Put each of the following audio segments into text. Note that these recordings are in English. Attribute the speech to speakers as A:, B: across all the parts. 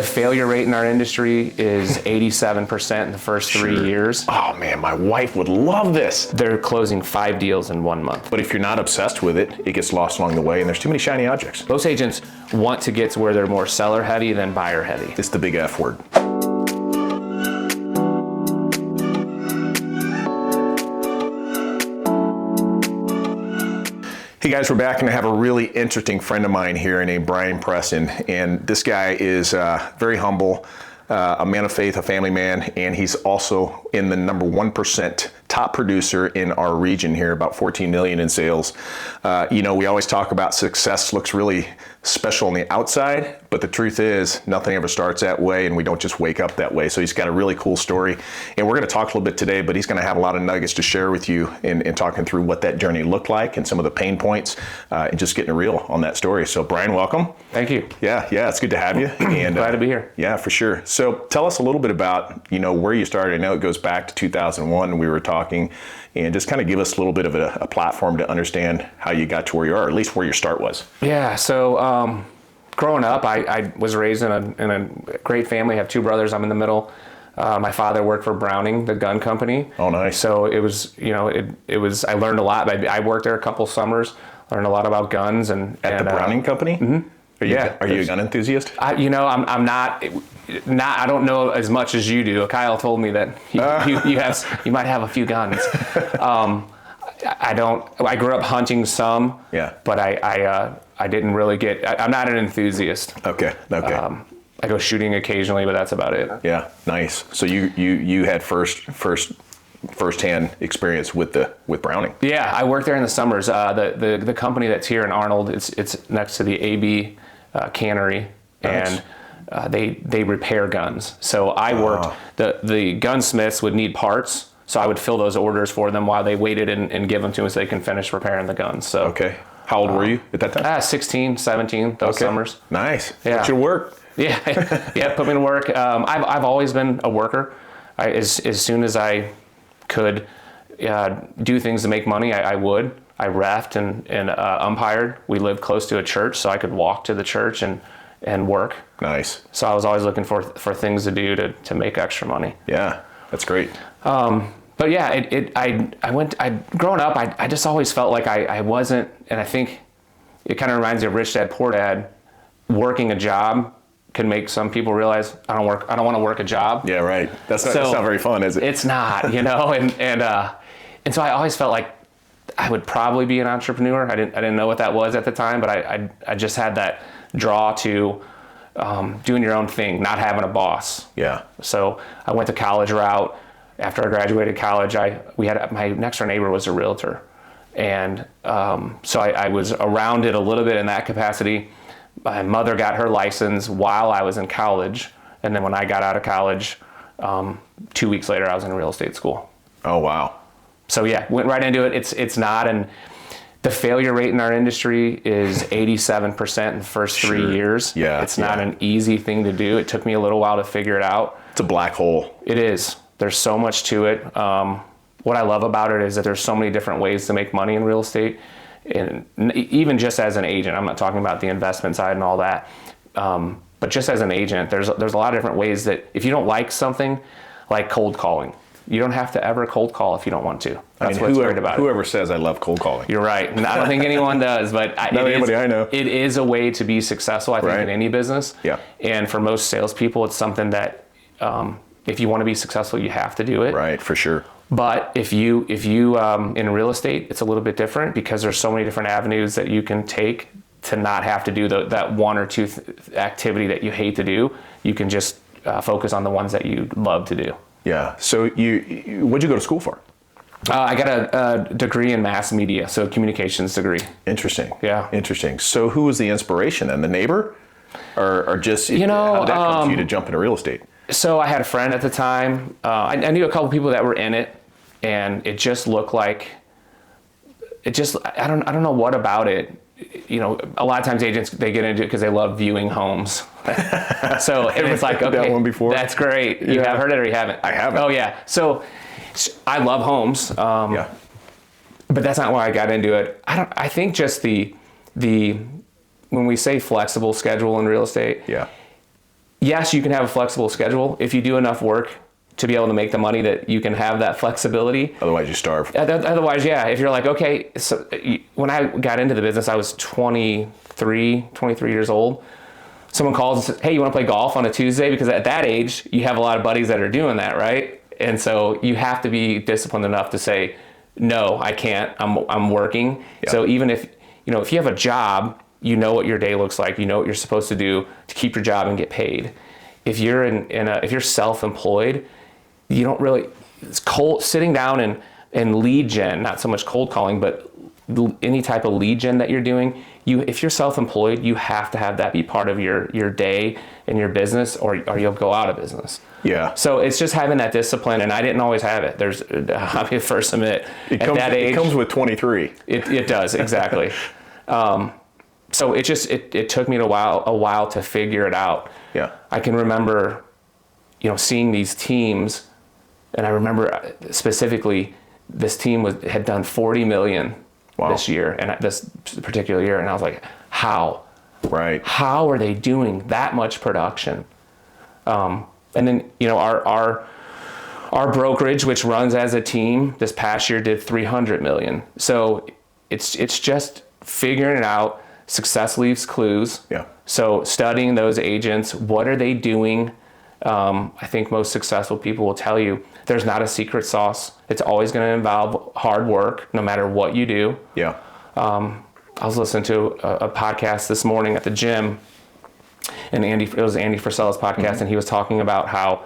A: The failure rate in our industry is 87% in the first 3 years.
B: Oh man, my wife would love this.
A: They're closing 5 deals in 1 month.
B: But if you're not obsessed with it, it gets lost along the way and there's too many shiny objects.
A: Most agents want to get to where they're more seller heavy than buyer heavy.
B: It's the big F word. Hey guys, we're back and I have a really interesting friend of mine here named Brian Preston. And this guy is very humble, a man of faith, a family man, and he's also in the number 1% top producer in our region here, about 14 million in sales. We always talk about success looks really special on the outside, but the truth is nothing ever starts that way and we don't just wake up that way. So he's got a really cool story and we're going to talk a little bit today, but he's going to have a lot of nuggets to share with you in talking through what that journey looked like and some of the pain points and just getting real on that story. So Brian, welcome.
A: Thank you.
B: Yeah, it's good to have you. And
A: glad to be here.
B: Yeah, for sure. So tell us a little bit about, where you started. I know it goes back to 2001 we were talking, and just kind of give us a little bit of a platform to understand how you got to where you are, or at least where your start was.
A: Yeah, so growing up, I was raised in a great family. I have 2 brothers. I'm in the middle. My father worked for Browning, the gun company.
B: Oh, nice.
A: So it was, I learned a lot. I worked there a couple summers, learned a lot about guns. And
B: the Browning company?
A: Mm-hmm.
B: Are you a gun enthusiast?
A: I'm not. I don't know as much as you do. Kyle told me that you might have a few guns. I don't. I grew up hunting some.
B: Yeah.
A: But I didn't really get. I'm not an enthusiast.
B: Okay.
A: I go shooting occasionally, but that's about it.
B: Yeah. Nice. So you had firsthand experience with Browning.
A: Yeah, I worked there in the summers. The company that's here in Arnold, it's next to the AB cannery,
B: nice.
A: And they repair guns. So I worked. The gunsmiths would need parts, so I would fill those orders for them while they waited and give them to us so they can finish repairing the guns. So
B: okay. How old were you at that time?
A: 16, 17, those summers.
B: Nice.
A: Yeah.
B: Put you to work.
A: Yeah, put me to work. I've always been a worker. As soon as I could do things to make money, I would. I reffed and umpired. We lived close to a church, so I could walk to the church and work.
B: Nice.
A: So I was always looking for things to do to make extra money.
B: Yeah, that's great.
A: But yeah, growing up, I just always felt like I wasn't, and I think it kind of reminds me of Rich Dad Poor Dad. Working a job can make some people realize I don't want to work a job.
B: Yeah, right. That's not very fun, is it?
A: It's not, and so I always felt like I would probably be an entrepreneur. I didn't know what that was at the time, but I just had that draw to doing your own thing, not having a boss.
B: Yeah.
A: So I went the college route. After I graduated college, my next door neighbor was a realtor, and so I was around it a little bit in that capacity. My mother got her license while I was in college, and then when I got out of college, 2 weeks later, I was in real estate school.
B: Oh, wow.
A: So yeah, went right into it. It's not, and the failure rate in our industry is 87% in the first 3 years.
B: Yeah.
A: It's not an easy thing to do. It took me a little while to figure it out.
B: It's a black hole.
A: It is. There's so much to it. What I love about it is that there's so many different ways to make money in real estate. And even just as an agent, I'm not talking about the investment side and all that, but just as an agent, there's a lot of different ways that if you don't like something, like cold calling, you don't have to ever cold call if you don't want to. That's what's great about it.
B: Whoever says I love cold calling.
A: You're right. And I don't think anyone does, but
B: not anybody I know.
A: It is a way to be successful, I think, in any business.
B: Yeah.
A: And for most salespeople, it's something that if you want to be successful, you have to do it.
B: Right, for sure.
A: But if you in real estate, it's a little bit different because there's so many different avenues that you can take to not have to do that one or two activity that you hate to do. You can just focus on the ones that you love to do.
B: Yeah. So what'd you go to school for?
A: I got a degree in mass media, so communications degree.
B: Interesting.
A: Yeah.
B: Interesting. So who was the inspiration then? The neighbor? Or just, how did that come to you to jump into real estate?
A: So I had a friend at the time. I knew a couple people that were in it, and it just looked like, I don't know what about it. A lot of times agents, they get into it because they love viewing homes. So and it's like, okay,
B: that one before?
A: That's great. You have heard it or you haven't?
B: I haven't.
A: Oh yeah. So I love homes.
B: Yeah.
A: But that's not why I got into it. I think just the when we say flexible schedule in real estate,
B: yeah,
A: yes, you can have a flexible schedule if you do enough work to be able to make the money that you can have that flexibility.
B: Otherwise you starve.
A: Otherwise, yeah. If you're like, okay, so when I got into the business, I was 23 years old. Someone calls and says, hey, you want to play golf on a Tuesday? Because at that age, you have a lot of buddies that are doing that, right? And so you have to be disciplined enough to say, no, I can't. I'm working. Yeah. So even if you have a job, you know what your day looks like. You know what you're supposed to do to keep your job and get paid. If you're if you're self-employed, you don't really, it's cold sitting down and lead gen, not so much cold calling, but any type of lead gen that you're doing. If you're self-employed, you have to have that be part of your day and your business, or you'll go out of business.
B: Yeah.
A: So it's just having that discipline, and I didn't always have it. I'll be the first to admit, at that age,
B: it comes with 23.
A: It does, exactly. So it took me a while to figure it out.
B: Yeah.
A: I can remember, seeing these teams, and I remember specifically this team had done 40 million this year, and this particular year, and I was like, how?
B: Right.
A: How are they doing that much production? And then our brokerage, which runs as a team, this past year did 300 million. So it's just figuring it out. Success leaves clues.
B: Yeah.
A: So studying those agents, what are they doing? I think most successful people will tell you there's not a secret sauce. It's always going to involve hard work, no matter what you do.
B: Yeah.
A: I was listening to a podcast this morning at the gym, and it was Andy Frisella's podcast, and he was talking about how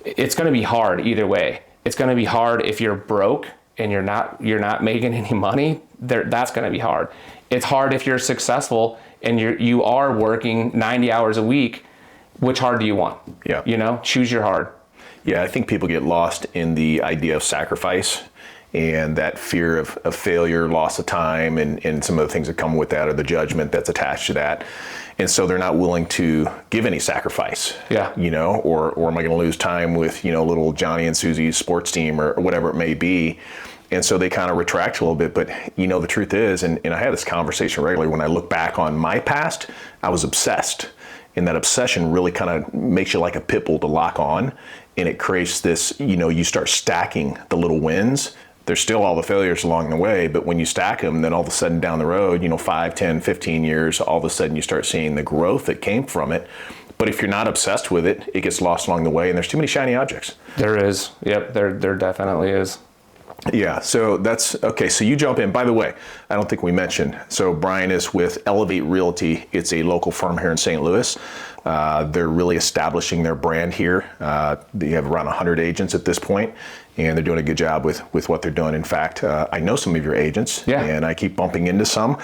A: it's going to be hard either way. It's going to be hard if you're broke and you're not making any money. That's going to be hard. It's hard if you're successful and you are working 90 hours a week. Which hard do you want?
B: Yeah.
A: Choose your hard.
B: Yeah, I think people get lost in the idea of sacrifice and that fear of failure, loss of time, and some of the things that come with that, or the judgment that's attached to that. And so they're not willing to give any sacrifice.
A: Yeah.
B: Or am I going to lose time with, little Johnny and Susie's sports team or whatever it may be. And so they kind of retract a little bit. But, the truth is, and I have this conversation regularly, when I look back on my past, I was obsessed. And that obsession really kind of makes you like a pit bull to lock on. And it creates this, you start stacking the little wins. There's still all the failures along the way, but when you stack them, then all of a sudden down the road, 5, 10, 15 years, all of a sudden you start seeing the growth that came from it. But if you're not obsessed with it, it gets lost along the way, and there's too many shiny objects.
A: There is. Yep, there definitely is.
B: Yeah, so that's okay. So you jump in. By the way, I don't think we mentioned. So Brian is with Elevate Realty. It's a local firm here in St. Louis. They're really establishing their brand here. They have around 100 agents at this point, and they're doing a good job with what they're doing. In fact, I know some of your agents, and I keep bumping into some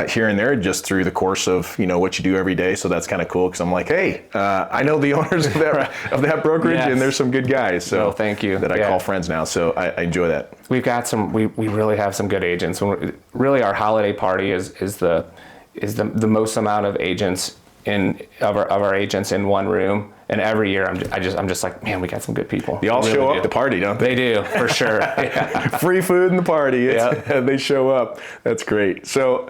B: here and there just through the course of what you do every day. So that's kind of cool because I'm like, hey, I know the owners of that brokerage, and there's some good guys. So
A: thank you.
B: That I call friends now. So I enjoy that.
A: We've got some. We really have some good agents. Really, our holiday party is the most amount of agents of our agents in one room. And every year, I'm just like, man, we got some good people.
B: They all
A: really
B: show up
A: do.
B: at the party, don't they?
A: They do, for sure. Yeah.
B: Free food in the party. They show up. That's great. So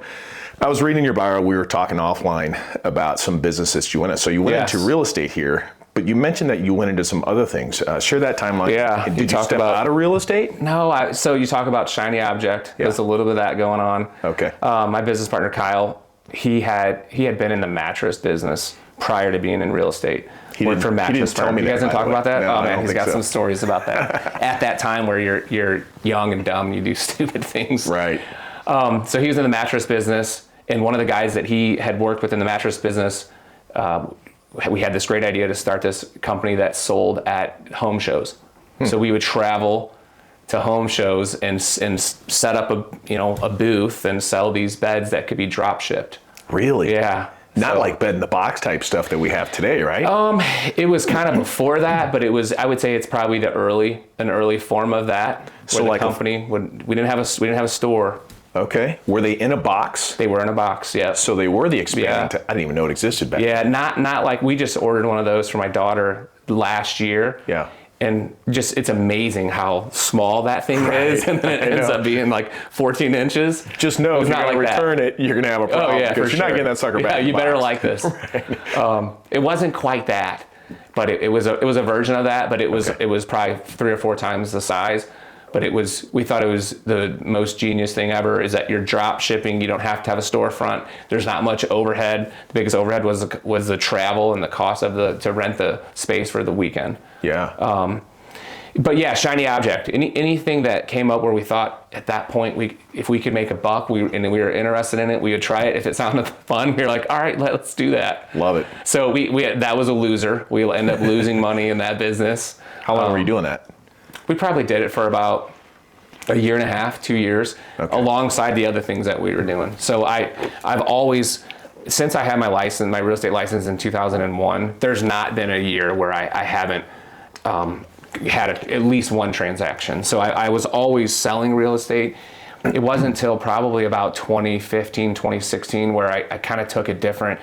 B: I was reading your bio. We were talking offline about some businesses you went into. So you went into real estate here, but you mentioned that you went into some other things. Share that timeline.
A: Yeah.
B: Did you step out of real estate?
A: No. So you talk about shiny object. There's a little bit of that going on.
B: Okay.
A: My business partner, Kyle, he had been in the mattress business prior to being in real estate. Worked for mattress firm. You guys didn't talk about that?
B: No,
A: oh man, he's got some stories about that. At that time where you're young and dumb, you do stupid things.
B: Right.
A: So he was in the mattress business, and one of the guys that he had worked with in the mattress business, we had this great idea to start this company that sold at home shows. So we would travel to home shows and set up a booth and sell these beds that could be drop shipped.
B: Really?
A: Yeah.
B: Not like bed in the box type stuff that we have today, right?
A: It was kind of before that, but I would say it's probably an early form of that. So like the company we didn't have a store.
B: Okay. Were they in a box?
A: They were in a box, yeah.
B: So they were the expanded. I didn't even know it existed back then.
A: Yeah, not like we just ordered one of those for my daughter last year.
B: Yeah.
A: And just, it's amazing how small that thing is, and then it ends up being like 14 inches.
B: Just know if you're going to return it, you're going to have a problem, because you're not getting that sucker back.
A: Yeah, you better like this. It wasn't quite that, but it was a version of that, but it was probably 3 or 4 times the size. But we thought it was the most genius thing ever, is that you're drop shipping. You don't have to have a storefront. There's not much overhead. The biggest overhead was the travel and the cost of to rent the space for the weekend.
B: Yeah.
A: But yeah, shiny object. Anything that came up where we thought at that point, if we could make a buck, and we were interested in it, we would try it. If it sounded fun, we were like, all right, let's do that.
B: Love it.
A: So that was a loser. We ended up losing money in that business.
B: How long were you doing that?
A: We probably did it for about a year and a half, 2 years, alongside the other things that we were doing. So I've always, since I had my real estate license in 2001, there's not been a year where I haven't had at least one transaction. So I was always selling real estate. It wasn't until probably about 2015, 2016 where I kind of took it different.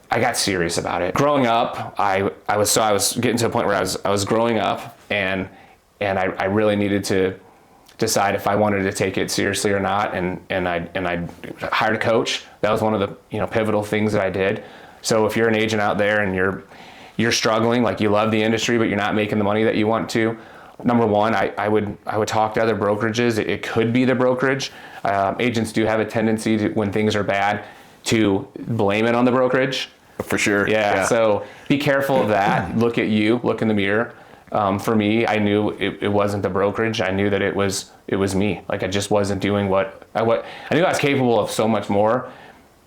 A: I got serious about it. Growing up, I was getting to a point where I was growing up, and I really needed to decide if I wanted to take it seriously or not, and I hired a coach. That was one of the pivotal things that I did. So if you're an agent out there and you're struggling, like you love the industry but you're not making the money that you want to, number one, I would talk to other brokerages. It could be the brokerage. Agents do have a tendency to, when things are bad, to blame it on the brokerage.
B: For sure.
A: Yeah. So be careful of that. Look in the mirror. For me, I knew it wasn't the brokerage. I knew that it was me. Like I just wasn't doing what I knew I was capable of so much more.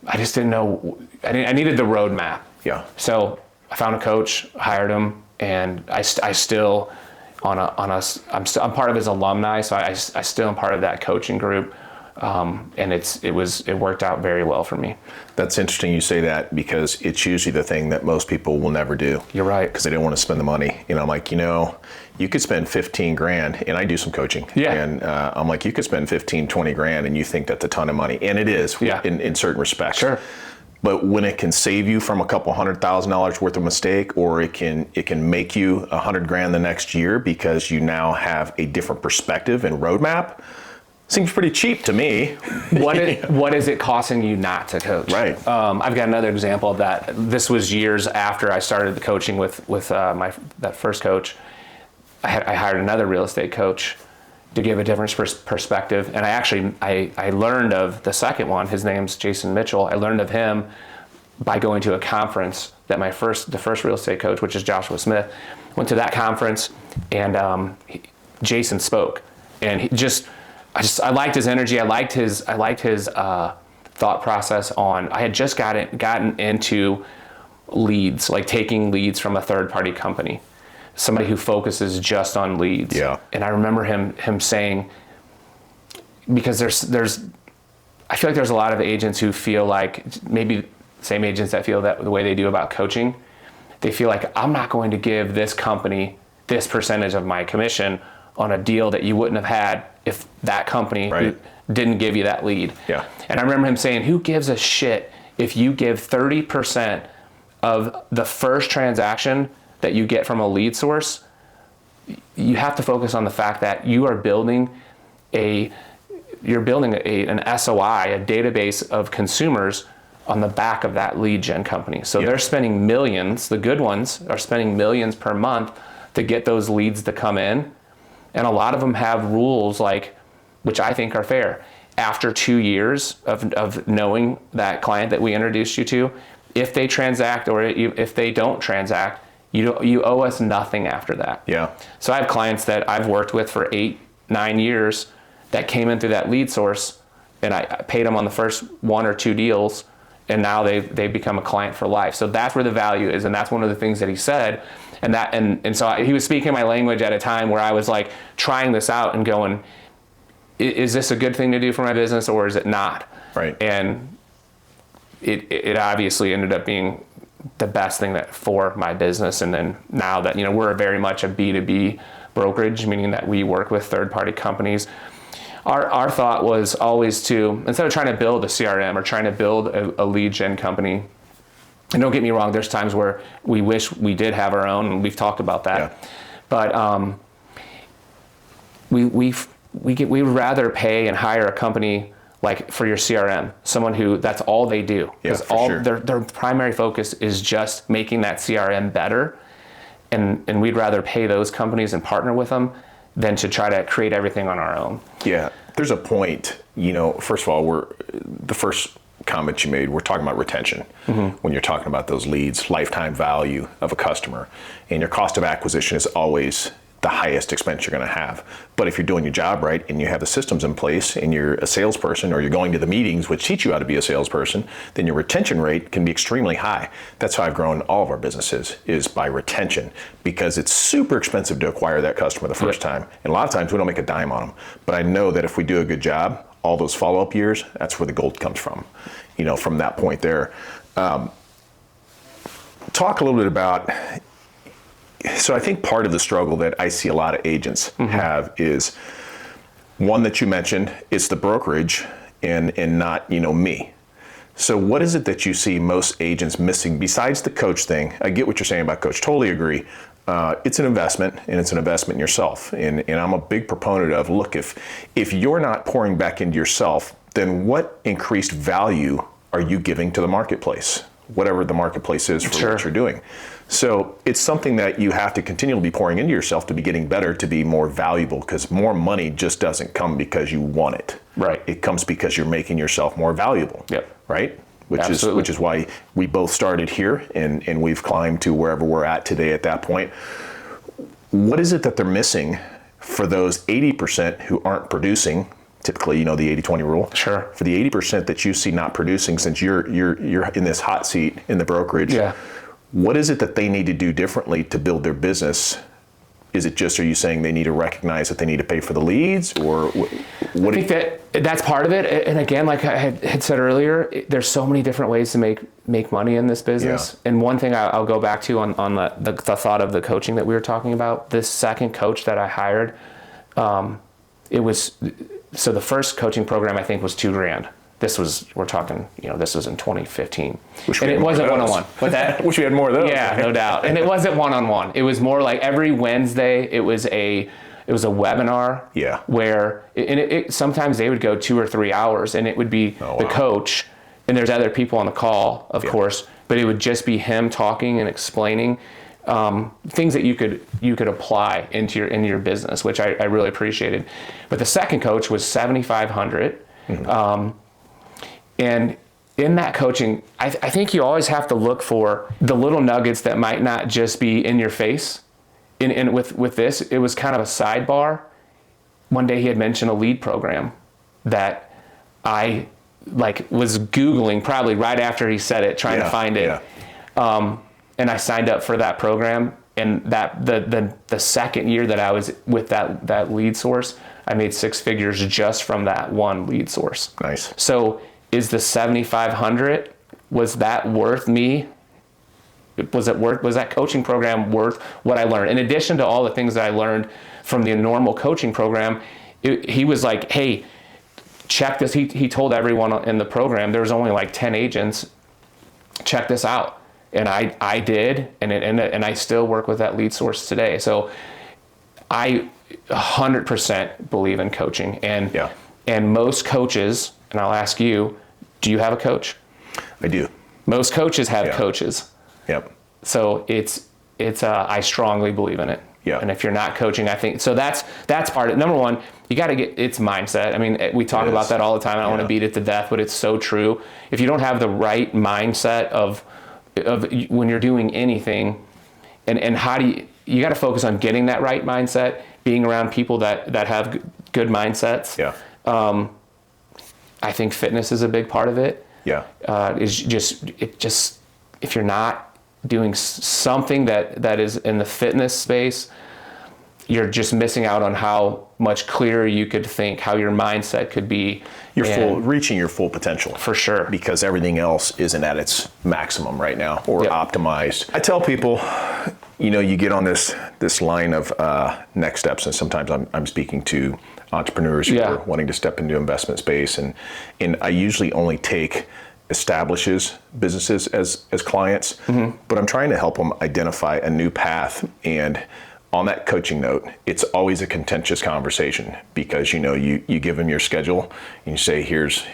A: I just didn't know. I needed the roadmap.
B: Yeah.
A: So I found a coach, hired him, and I still I'm part of his alumni, so I still am part of that coaching group. And it worked out very well for me.
B: That's interesting you say that, because it's usually the thing that most people will never do.
A: You're right.
B: Because they don't want to spend the money. I'm like, you could spend 15 grand, and I do some coaching.
A: Yeah.
B: And I'm like, you could spend 15, 20 grand and you think that's a ton of money. And it is in certain respects.
A: Sure.
B: But when it can save you from a couple $100,000 worth of mistake, or it can make you 100 grand the next year because you now have a different perspective and roadmap, seems pretty cheap to me.
A: What is it costing you not to coach?
B: Right.
A: I've got another example of that. This was years after I started the coaching with that first coach. I hired another real estate coach to give a different perspective, and I learned of the second one. His name's Jason Mitchell. I learned of him by going to a conference that the first real estate coach, which is Joshua Smith, went to that conference, and Jason spoke, and I liked his energy. I liked his thought process on. I had just gotten into leads, like taking leads from a third party company, somebody who focuses just on leads.
B: Yeah.
A: And I remember him saying, because I feel like there's a lot of agents who feel like, maybe same agents that feel that the way they do about coaching, they feel like, I'm not going to give this company this percentage of my commission on a deal that you wouldn't have had if that company didn't give you that lead.
B: Yeah.
A: And I remember him saying, who gives a shit if you give 30% of the first transaction that you get from a lead source? You have to focus on the fact that you are building an SOI, a database of consumers on the back of that lead gen company. So they're spending millions, the good ones are spending millions per month to get those leads to come in. And a lot of them have rules, which I think are fair. After 2 years of knowing that client that we introduced you to, if they transact or if they don't transact, you owe us nothing after that.
B: Yeah.
A: So I have clients that I've worked with for 8-9 years that came in through that lead source, and I paid them on the first 1 or 2 deals, and now they've become a client for life. So that's where the value is, and that's one of the things that he said. And so he was speaking my language at a time where I was like trying this out and going, is this a good thing to do for my business or is it not?
B: Right.
A: And it obviously ended up being the best thing for my business. And then now that, we're very much a B2B brokerage, meaning that we work with third-party companies. Our thought was always to, instead of trying to build a CRM or trying to build a lead gen company, and don't get me wrong, there's times where we wish we did have our own, and we've talked about that. But we would rather pay and hire a company like for your CRM, someone who that's all they do, because their primary focus is just making that CRM better, and we'd rather pay those companies and partner with them than to try to create everything on our own.
B: Yeah, there's a point. First of all, the first comment you made, we're talking about retention when you're talking about those leads, lifetime value of a customer, and your cost of acquisition is always the highest expense you're going to have. But if you're doing your job right and you have the systems in place and you're a salesperson, or you're going to the meetings which teach you how to be a salesperson, then your retention rate can be extremely high. That's how I've grown all of our businesses, is by retention, because it's super expensive to acquire that customer the first time. And a lot of times we don't make a dime on them. But I know that if we do a good job, all those follow-up years, that's where the gold comes from, from that point there. Talk a little bit about, so I think part of the struggle that I see a lot of agents have is, one that you mentioned, it's the brokerage and not, me. So what is it that you see most agents missing besides the coach thing? I get what you're saying about coach, totally agree. It's an investment, and it's an investment in yourself. And I'm a big proponent of, look, if you're not pouring back into yourself, then what increased value are you giving to the marketplace? Whatever the marketplace is for what you're doing. So it's something that you have to continually be pouring into yourself to be getting better, to be more valuable, because more money just doesn't come because you want it.
A: Right.
B: It comes because you're making yourself more valuable.
A: Yep.
B: Right? Which is why we both started here, and we've climbed to wherever we're at today at that point. What is it that they're missing for those 80% who aren't producing? Typically, the 80-20 rule. Sure. For the 80% that you see not producing, since you're in this hot seat in the brokerage, what is it that they need to do differently to build their business? Is it just, are you saying they need to recognize that they need to pay for the leads, or what? I think that's part of it. And again, like I had said earlier, there's so many different ways to make money in this business. Yeah. And one thing I'll go back to on the thought of the coaching that we were talking about, this second coach that I hired, so the first coaching program I think was $2,000. We're talking, this was in 2015. And it wasn't one-on-one. With that, wish we had more of those.
A: Yeah, no doubt. And it wasn't one-on-one. It was more like every Wednesday, it was a webinar.
B: Yeah.
A: Where, sometimes they would go 2 or 3 hours, and it would be the coach, and there's other people on the call, of course, but it would just be him talking and explaining things that you could apply into your business, which I really appreciated. But the second coach was $7,500. And in that coaching, I think you always have to look for the little nuggets that might not just be in your face. And with this, it was kind of a sidebar. One day he had mentioned a lead program that I was Googling probably right after he said it, trying to find it. Yeah. And I signed up for that program. And that the second year that I was with that lead source, I made 6 figures just from that one lead source.
B: Nice.
A: So is the $7,500, was that worth me? Was that coaching program worth what I learned? In addition to all the things that I learned from the normal coaching program, he was like, hey, check this. He told everyone in the program, there was only 10 agents, check this out. And I did, and I still work with that lead source today. So I 100% believe in coaching. And most coaches, and I'll ask you, do you have a coach?
B: I do.
A: Most coaches have coaches.
B: Yep.
A: So it's I strongly believe in it.
B: Yeah.
A: And if you're not coaching, I think, so that's part of it. Number one, you got to get, it's mindset. I mean, we talk about that all the time. I don't want to beat it to death, but it's so true. If you don't have the right mindset of when you're doing anything, and how do you got to focus on getting that right mindset, being around people that have good mindsets.
B: Yeah.
A: I think fitness is a big part of it.
B: Yeah.
A: If you're not doing something that is in the fitness space, you're just missing out on how much clearer you could think, how your mindset could be.
B: Reaching your full potential.
A: For sure.
B: Because everything else isn't at its maximum right now, or optimized. I tell people, you get on this line of next steps, and sometimes I'm speaking to entrepreneurs who are wanting to step into investment space, and I usually only take establishes businesses as clients, but I'm trying to help them identify a new path. And on that coaching note, it's always a contentious conversation because, you give them your schedule and you say, here's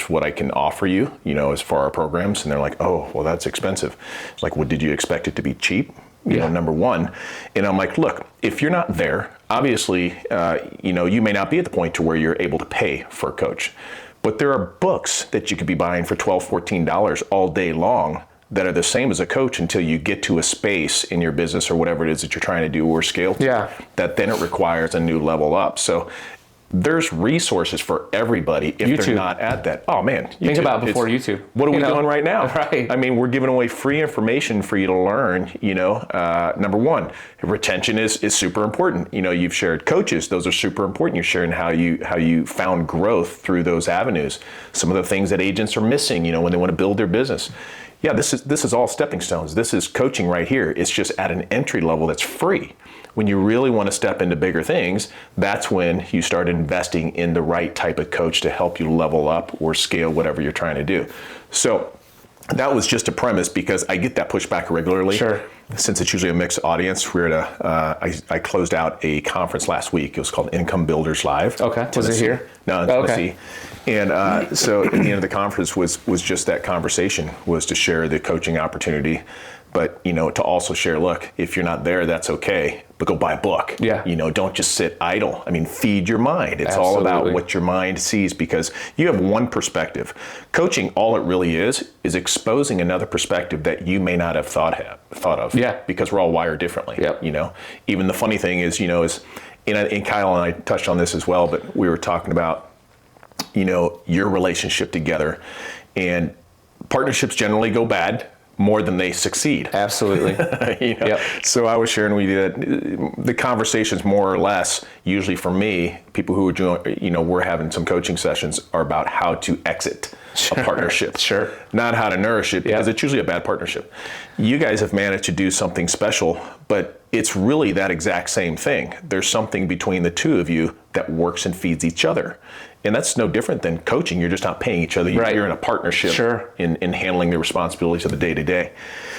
B: what I can offer you, as for our programs. And they're like, oh, well, that's expensive. It's like, well, did you expect it to be cheap? Number one. And I'm like, look, if you're not there, obviously, you may not be at the point to where you're able to pay for a coach. But there are books that you could be buying for $12, $14 all day long that are the same as a coach until you get to a space in your business or whatever it is that you're trying to do or scale to, that then it requires a new level up. So there's resources for everybody if
A: YouTube.
B: They're not at that. Oh man, YouTube.
A: Think about before YouTube.
B: What are we doing right now?
A: Right.
B: I mean, we're giving away free information for you to learn. Number one, retention is super important. You've shared coaches; those are super important. You're sharing how you found growth through those avenues. Some of the things that agents are missing, when they want to build their business. Yeah, this is all stepping stones. This is coaching right here. It's just at an entry level that's free. When you really want to step into bigger things, that's when you start investing in the right type of coach to help you level up or scale whatever you're trying to do. So that was just a premise because I get that pushback regularly.
A: Sure.
B: Since it's usually a mixed audience, we're at I closed out a conference last week. It was called Income Builders Live.
A: Okay. Was it here?
B: No, in Tennessee. And so at the end of the conference was just that conversation, was to share the coaching opportunity. But, to also share, look, if you're not there, that's okay, but go buy a book.
A: Yeah.
B: Don't just sit idle. I mean, feed your mind. It's
A: Absolutely.
B: all about what your mind sees because you have one perspective. Coaching, all it really is exposing another perspective that you may not have thought of.
A: Yeah.
B: Because we're all wired differently.
A: Yep.
B: Even the funny thing is, and Kyle and I touched on this as well, but we were talking about, your relationship together, and partnerships generally go bad more than they succeed.
A: Absolutely. Yep.
B: So I was sharing with you that the conversations more or less, usually for me, people who are doing, we're having some coaching sessions are about how to exit a partnership.
A: Sure.
B: Not how to nourish it because it's usually a bad partnership. You guys have managed to do something special, but it's really that exact same thing. There's something between the two of you that works and feeds each other. And that's no different than coaching. You're just not paying each other. You're in a partnership in handling the responsibilities of the day-to-day.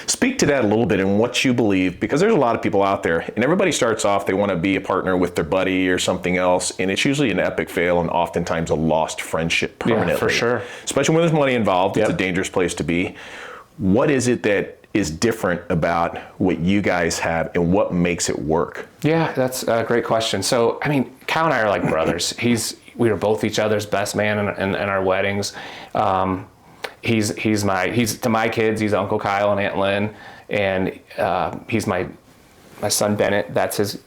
B: Speak to that a little bit and what you believe, because there's a lot of people out there, and everybody starts off, they want to be a partner with their buddy or something else, and it's usually an epic fail and oftentimes a lost friendship permanently.
A: Yeah, for sure.
B: Especially when there's money involved. It's a dangerous place to be. What is it that is different about what you guys have and what makes it work?
A: Yeah, that's a great question. So, Kyle and I are like brothers. We were both each other's best man in our weddings. He's to my kids, he's Uncle Kyle and Aunt Lynn, and he's my son Bennett.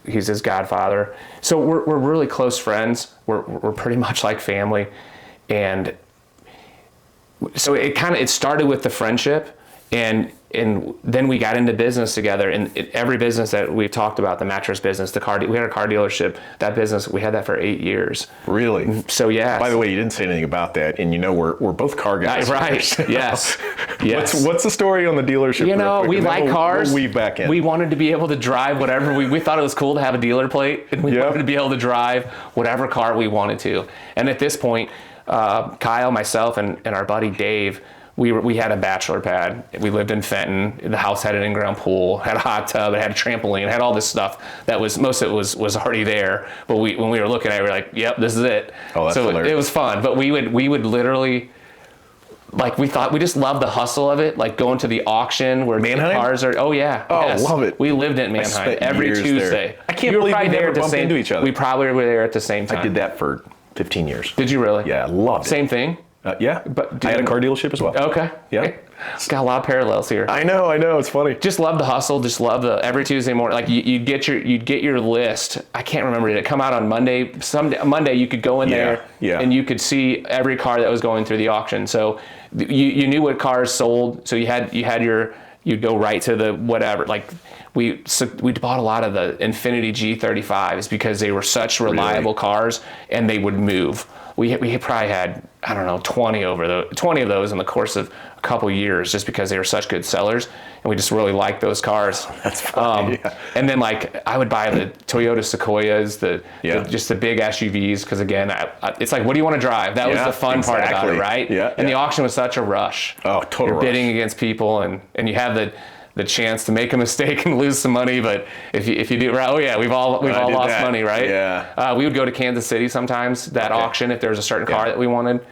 A: He's his godfather. So we're really close friends. We're pretty much like family, and so it started with the friendship, and then we got into business together. And every business that we've talked about, the mattress business, we had a car dealership, that business, we had that for 8 years.
B: Really?
A: So, yeah.
B: By the way, you didn't say anything about that. And we're both car guys.
A: Right.
B: So
A: Yes.
B: What's the story on the dealership?
A: We like cars.
B: We'll weave back in.
A: We wanted to be able to drive whatever. We thought it was cool to have a dealer plate. And we wanted to be able to drive whatever car we wanted to. And at this point, Kyle, myself, and our buddy Dave, we had a bachelor pad. We lived in Fenton. The house had an in-ground pool, had a hot tub, it had a trampoline, had all this stuff that most of it was already there. But when we were looking at it, we were like, yep, this is it.
B: Oh, that's hilarious.
A: It was fun. But we would literally, we just loved the hustle of it, like going to the auction where the cars are. Oh yeah.
B: Oh, yes. Love it.
A: We lived in Manheim every Tuesday.
B: There. I can't believe we never bumped into each other.
A: We probably were there at the same time.
B: I did that for 15 years.
A: Did you really?
B: Yeah, I loved it.
A: Same thing?
B: Yeah, but I had a car dealership as well.
A: Okay.
B: Yeah.
A: It's got a lot of parallels here.
B: I know. It's funny.
A: Just love the hustle. Just love every Tuesday morning. Like you'd get your list. I can't remember. Did it come out on Monday? Monday you could go in there and you could see every car that was going through the auction. So you knew what cars sold. So you'd go right to the whatever. Like we bought a lot of the Infiniti G35s because they were such reliable cars and they would move. We probably had, I don't know, 20 of those in the course of a couple years just because they were such good sellers, and we just really liked those cars.
B: That's funny.
A: And then I would buy the Toyota Sequoias, just the big SUVs, because again, it's like, what do you want to drive? That was the fun part about it, right?
B: Yeah.
A: And the auction was such a rush.
B: Oh, total
A: You're
B: rush.
A: bidding against people, and you have the chance to make a mistake and lose some money. But if you do right, oh yeah, we've all lost money, right?
B: Yeah.
A: We would go to Kansas City sometimes, that auction, if there was a certain car that we wanted.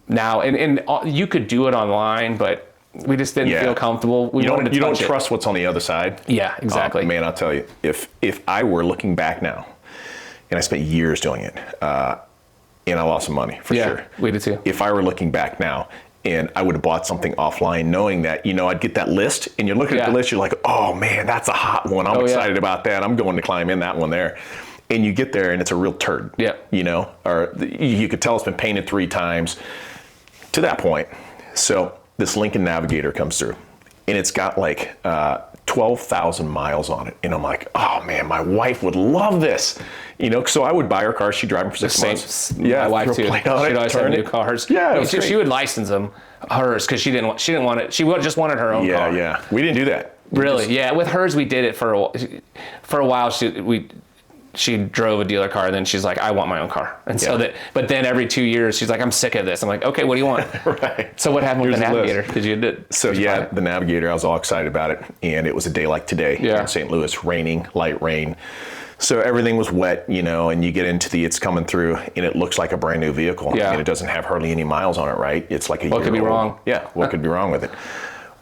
A: Now, and you could do it online, but we just didn't feel comfortable. You
B: don't trust what's on the other side.
A: Yeah, exactly.
B: Man, I'll tell you, if I were looking back now, and I spent years doing it, and I lost some money for sure.
A: We did too.
B: If I were looking back now, and I would have bought something offline, knowing that I'd get that list, and you're looking at the list, you're like, oh man, that's a hot one. I'm excited about that. I'm going to climb in that one there. And you get there, and it's a real turd. Yeah. Or you could tell it's been painted 3 times to that point. So this Lincoln Navigator comes through, and it's got like 12,000 miles on it. And I'm like, oh man, my wife would love this. So I would buy her car. She'd drive them for 6 months.
A: Yeah, my wife too. She'd always have new cars.
B: Yeah,
A: she would license them, hers, because she didn't want it. She just wanted her own car.
B: Yeah. We didn't do that.
A: Really? Yeah. With hers, we did it for a while. She drove a dealer car, and then she's like, I want my own car. And but then every 2 years, she's like, I'm sick of this. I'm like, okay, what do you want?
B: Right.
A: So what happened with the Navigator?
B: The Navigator, I was all excited about it. And it was a day like today in St. Louis, raining, light rain. So everything was wet, and you get into it's coming through, and it looks like a brand new vehicle.
A: Yeah.
B: And it doesn't have hardly any miles on it, right? It's like a year old.
A: What could be wrong?
B: Yeah, what could be wrong with it?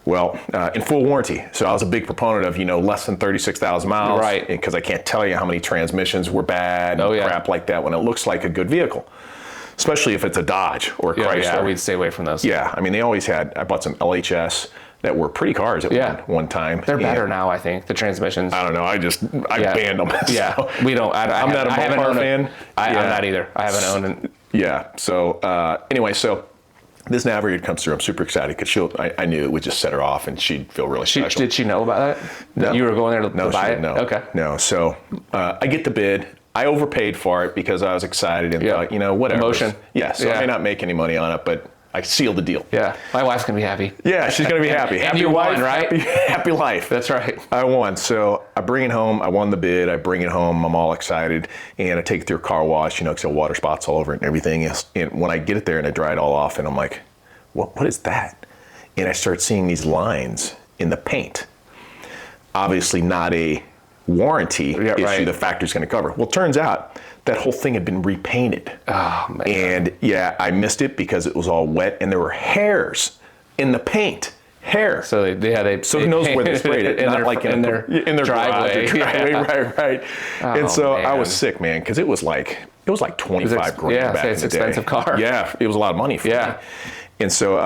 B: Well, in full warranty. So I was a big proponent of, less than 36,000 miles.
A: Right.
B: Because I can't tell you how many transmissions were bad and crap like that when it looks like a good vehicle. Especially if it's a Dodge or a Chrysler.
A: Yeah, we'd stay away from those.
B: Yeah, I mean, they always had, I bought some LHS that were pretty cars at one time.
A: They're better now, I think, the transmissions.
B: I don't know, I banned them.
A: Yeah, so. We don't, I'm not a Mopar fan. I'm not either. I haven't owned it.
B: Yeah, so anyway, so this Navigator comes through. I'm super excited because I knew it would just set her off and she'd feel really special.
A: Did she know about that?
B: No.
A: You were going there to buy it?
B: No.
A: Okay.
B: No. So I get the bid. I overpaid for it because I was excited and thought, whatever.
A: Emotion.
B: Yeah. So I may not make any money on it, but I sealed the deal.
A: Yeah. My wife's going to be happy.
B: Yeah, she's going to be happy.
A: And
B: happy
A: you
B: wife,
A: won, right?
B: Happy life.
A: That's right.
B: I won. So I bring it home. I won the bid. I bring it home. I'm all excited. And I take it through a car wash, because there are water spots all over it and everything. And when I get it there and I dry it all off, and I'm like, what is that? And I start seeing these lines in the paint. Obviously not a warranty issue the factory's going to cover. Well, it turns out that whole thing had been repainted.
A: Oh, man.
B: And I missed it because it was all wet and there were hairs in the paint. Hair.
A: So
B: who knows where they sprayed it? Not like in their
A: driveway.
B: Right.
A: Oh,
B: and so
A: man.
B: I was sick, man, because it was like 25 grand back in the day.
A: It's an expensive car.
B: Yeah, it was a lot of money for me. And so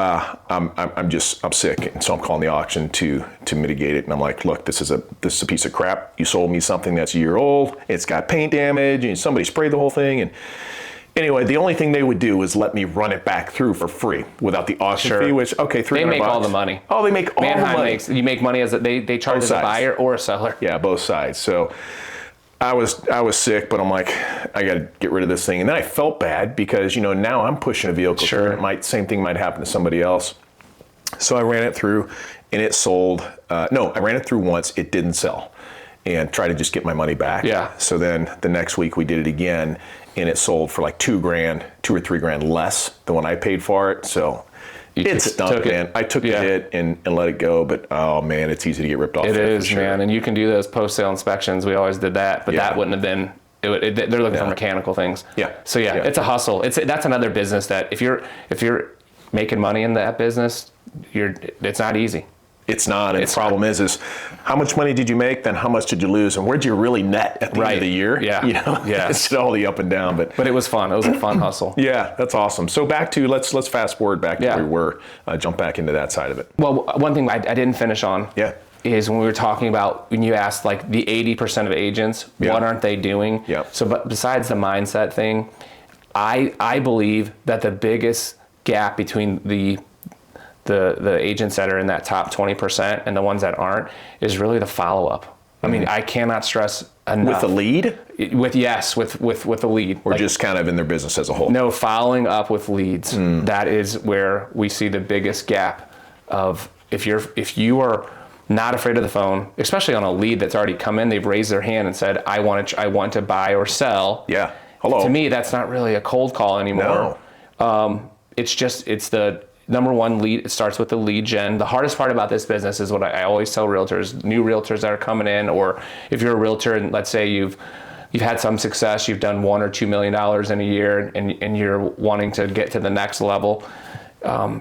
B: I'm sick, and so I'm calling the auction to mitigate it. And I'm like, look, this is a piece of crap. You sold me something that's a year old. It's got paint damage, and somebody sprayed the whole thing. And anyway, the only thing they would do is let me run it back through for free without the auction fee. Which $300.
A: They make all the money.
B: Oh, they make all the money.
A: You make money as they charge as a buyer or a seller.
B: Yeah, both sides. So I was sick, but I'm like, I got to get rid of this thing. And then I felt bad because, now I'm pushing a vehicle. Sure. Same thing might happen to somebody else. So I ran it through and it sold. I ran it through once. It didn't sell and tried to just get my money back.
A: Yeah.
B: So then the next week we did it again and it sold for like $2 or $3 less than when I paid for it. So it stunk, man. I took the hit and let it go, but oh man, it's easy to get ripped off.
A: It is, man, and you can do those post-sale inspections. We always did that, but that wouldn't have been. They're looking for mechanical things. Yeah. So it's a hustle. That's another business that if you're making money in that business, it's not easy.
B: It's not. And the problem is how much money did you make? Then how much did you lose? And where'd you really net at the end of the year?
A: Yeah.
B: It's all the up and down. But
A: it was fun. It was a fun hustle.
B: Yeah, that's awesome. So back to let's fast forward back to where we were. Jump back into that side of it.
A: Well, one thing I didn't finish on. Is when we were talking about when you asked like the 80% of agents, what aren't they doing?
B: Yeah.
A: So, but besides the mindset thing, I believe that the biggest gap between the agents that are in that top 20% and the ones that aren't is really the follow-up. I mean, I cannot stress enough.
B: With the lead?
A: With the lead.
B: Or just kind of in their business as a whole?
A: No, following up with leads. That is where we see the biggest gap of if you are not afraid of the phone, especially on a lead that's already come in, they've raised their hand and said, I want to buy or sell.
B: Yeah. Hello.
A: To me, that's not really a cold call anymore.
B: No.
A: It's number one, lead. It starts with the lead gen. The hardest part about this business is what I always tell realtors, new realtors that are coming in, or if you're a realtor and let's say you've had some success, you've done $1 or $2 million in a year, and you're wanting to get to the next level.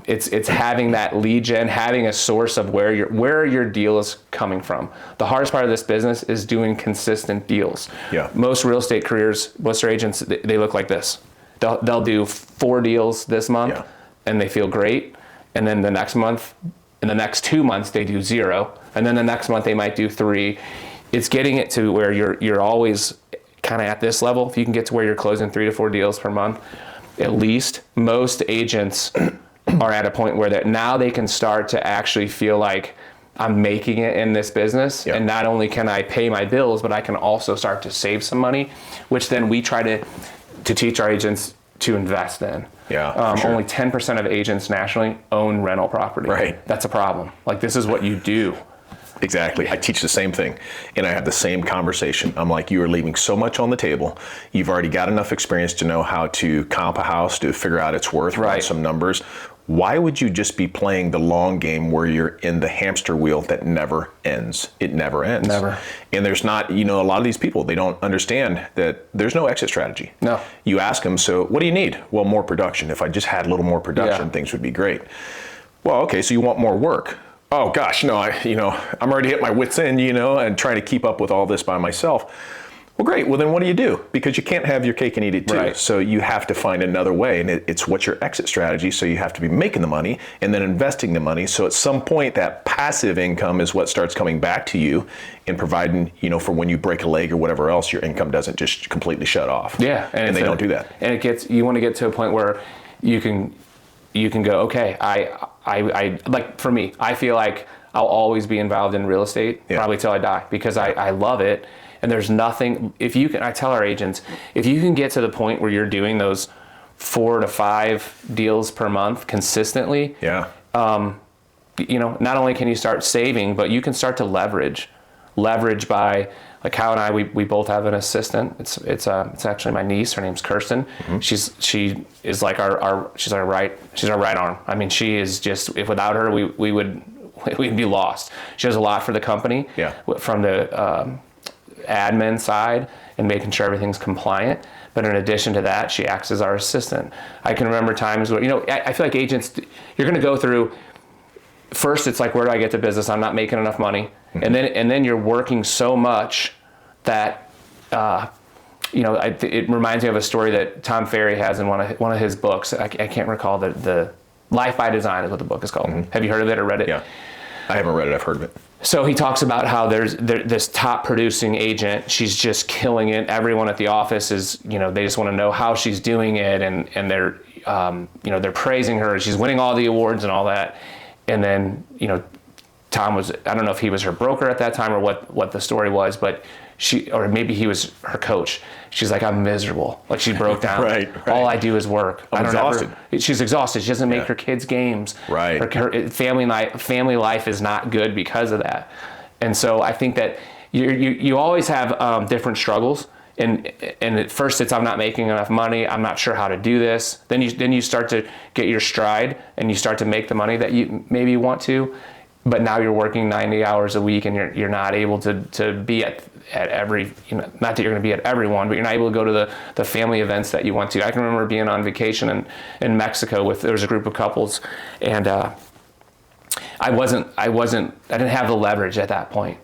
A: It's having that lead gen, having a source of where your deal is coming from. The hardest part of this business is doing consistent deals.
B: Yeah.
A: Most real estate careers, most agents, they look like this. They'll do 4 deals this month, and they feel great. And then the next month, in the next 2 months, they do 0. And then the next month they might do 3. It's getting it to where you're always kind of at this level. If you can get to where you're closing 3 to 4 deals per month, at least, most agents are at a point where that now they can start to actually feel like I'm making it in this business. And not only can I pay my bills, but I can also start to save some money, which then we try to teach our agents to invest in. Only 10% of agents nationally own rental property.
B: Right.
A: That's a problem. Like, this is what you do.
B: Exactly. I teach the same thing, and I have the same conversation. I'm like, you are leaving so much on the table. You've already got enough experience to know how to comp a house, to figure out its worth, run some numbers. Why would you just be playing the long game where you're in the hamster wheel that never ends? It never ends.
A: Never.
B: And there's not, a lot of these people, they don't understand that there's no exit strategy.
A: No.
B: You ask them, so what do you need? Well, more production. If I just had a little more production, things would be great. Well, okay, so you want more work. Oh gosh, no, I'm already at my wit's end, and trying to keep up with all this by myself. Well, great. Well, then what do you do? Because you can't have your cake and eat it too.
A: Right.
B: So you have to find another way, and it's what's your exit strategy. So you have to be making the money and then investing the money. So at some point, that passive income is what starts coming back to you and providing, for when you break a leg or whatever else, your income doesn't just completely shut off.
A: Yeah,
B: and they don't do that.
A: And you want to get to a point where you can go, okay, I like, for me, I feel like I'll always be involved in real estate, probably till I die, because I love it. And there's nothing, I tell our agents, if you can get to the point where you're doing those 4 to 5 deals per month consistently, not only can you start saving, but you can start to leverage by, like Kyle and I, we both have an assistant. It's actually my niece. Her name's Kirsten. Mm-hmm. She is like she's our right arm. I mean, she is just, if without her, we'd be lost. She does a lot for the company. From the admin side and making sure everything's compliant. But in addition to that, she acts as our assistant. I can remember times where, I feel like agents, you're going to go through, first it's like, where do I get to business? I'm not making enough money. Mm-hmm. And then you're working so much that, it reminds me of a story that Tom Ferry has in one of his books. I can't recall the Life by Design is what the book is called. Mm-hmm. Have you heard of it or read it?
B: Yeah, I haven't read it. I've heard of it.
A: So he talks about how there's this top producing agent. She's just killing it. Everyone at the office is, they just want to know how she's doing it, and they're, they're praising her. She's winning all the awards and all that. And then, Tom was, I don't know if he was her broker at that time or what the story was, but or maybe he was her coach. She's like, I'm miserable. Like, she broke down. Right. All I do is work.
B: I'm exhausted.
A: She's exhausted. She doesn't make her kids' games.
B: Right.
A: Her family life is not good because of that. And so I think that you always have different struggles. And at first it's, I'm not making enough money. I'm not sure how to do this. Then you start to get your stride and you start to make the money that you maybe want to. But now you're working 90 hours a week and you're not able to be at every, not that you're going to be at every one, but you're not able to go to the family events that you want to. I can remember being on vacation in Mexico there was a group of couples, and I didn't have the leverage at that point.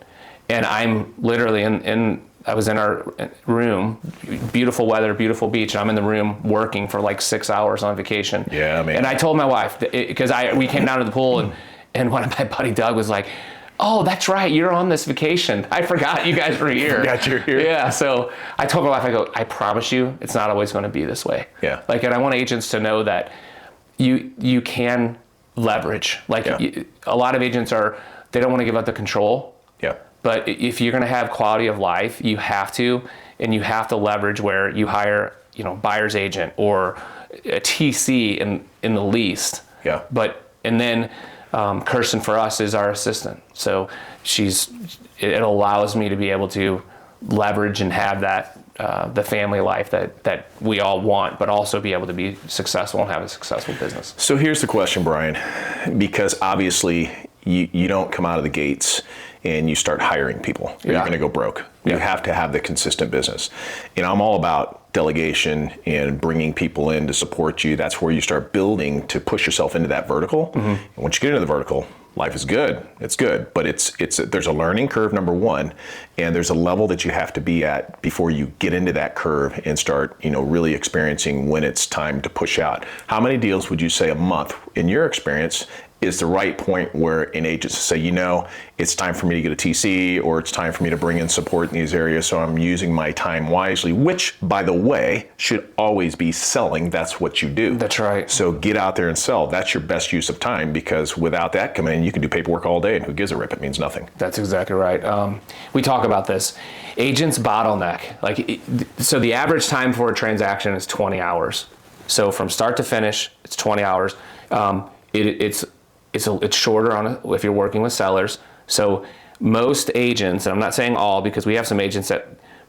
A: And I'm literally I was in our room, beautiful weather, beautiful beach, and I'm in the room working for like 6 hours on vacation.
B: Yeah, man.
A: And I told my wife, because we came down to the pool and one of my buddy Doug was like, oh, that's right, you're on this vacation. I forgot you guys were here.
B: Forgot you're here.
A: Yeah, so I told my wife, I promise you, it's not always going to be this way.
B: Yeah.
A: Like, and I want agents to know that you can leverage. Like, a lot of agents they don't want to give up the control.
B: Yeah.
A: But if you're going to have quality of life, you have to leverage where you hire, buyer's agent or a TC in the least.
B: Yeah.
A: And then Kirsten for us is our assistant. So it allows me to be able to leverage and have that the family life that we all want, but also be able to be successful and have a successful business.
B: So here's the question, Brian, because obviously you don't come out of the gates and you start hiring people. You're going to go broke. You have to have the consistent business. And I'm all about delegation and bringing people in to support you. That's where you start building to push yourself into that vertical. And once you get into the vertical, life is good. It's good, but there's a learning curve, number one, and there's a level that you have to be at before you get into that curve and start, really experiencing when it's time to push out. How many deals would you say a month, in your experience, is the right point where an agent to say, it's time for me to get a TC, or it's time for me to bring in support in these areas, so I'm using my time wisely, which, by the way, should always be selling. That's what you do.
A: That's right.
B: So get out there and sell. That's your best use of time, because without that coming in, you can do paperwork all day, and who gives a rip? It means nothing.
A: That's exactly right. We talk about this. Agents bottleneck. So the average time for a transaction is 20 hours. So from start to finish, it's 20 hours. It's shorter if you're working with sellers. So most agents, and I'm not saying all, because we have some agents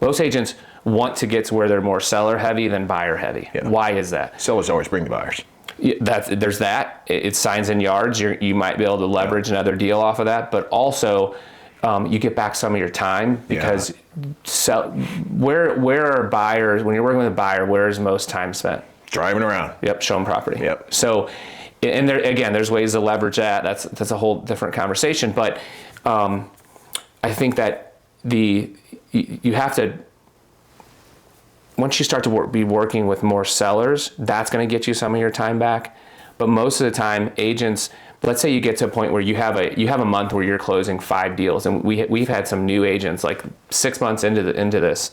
A: most agents want to get to where they're more seller heavy than buyer heavy. Yeah. Why is that?
B: Sellers always bring the buyers.
A: There's that. It's signs and yards. You might be able to leverage another deal off of that, but also you get back some of your time, because where are buyers, when you're working with a buyer, where is most time spent?
B: Driving around.
A: Yep, showing property.
B: Yep.
A: So, and there's ways to leverage that. That's a whole different conversation. But I think that you have to, once you start to be working with more sellers, that's going to get you some of your time back. But most of the time, agents, let's say you get to a point where you have a month where you're closing 5 deals, and we've had some new agents, like 6 months into this,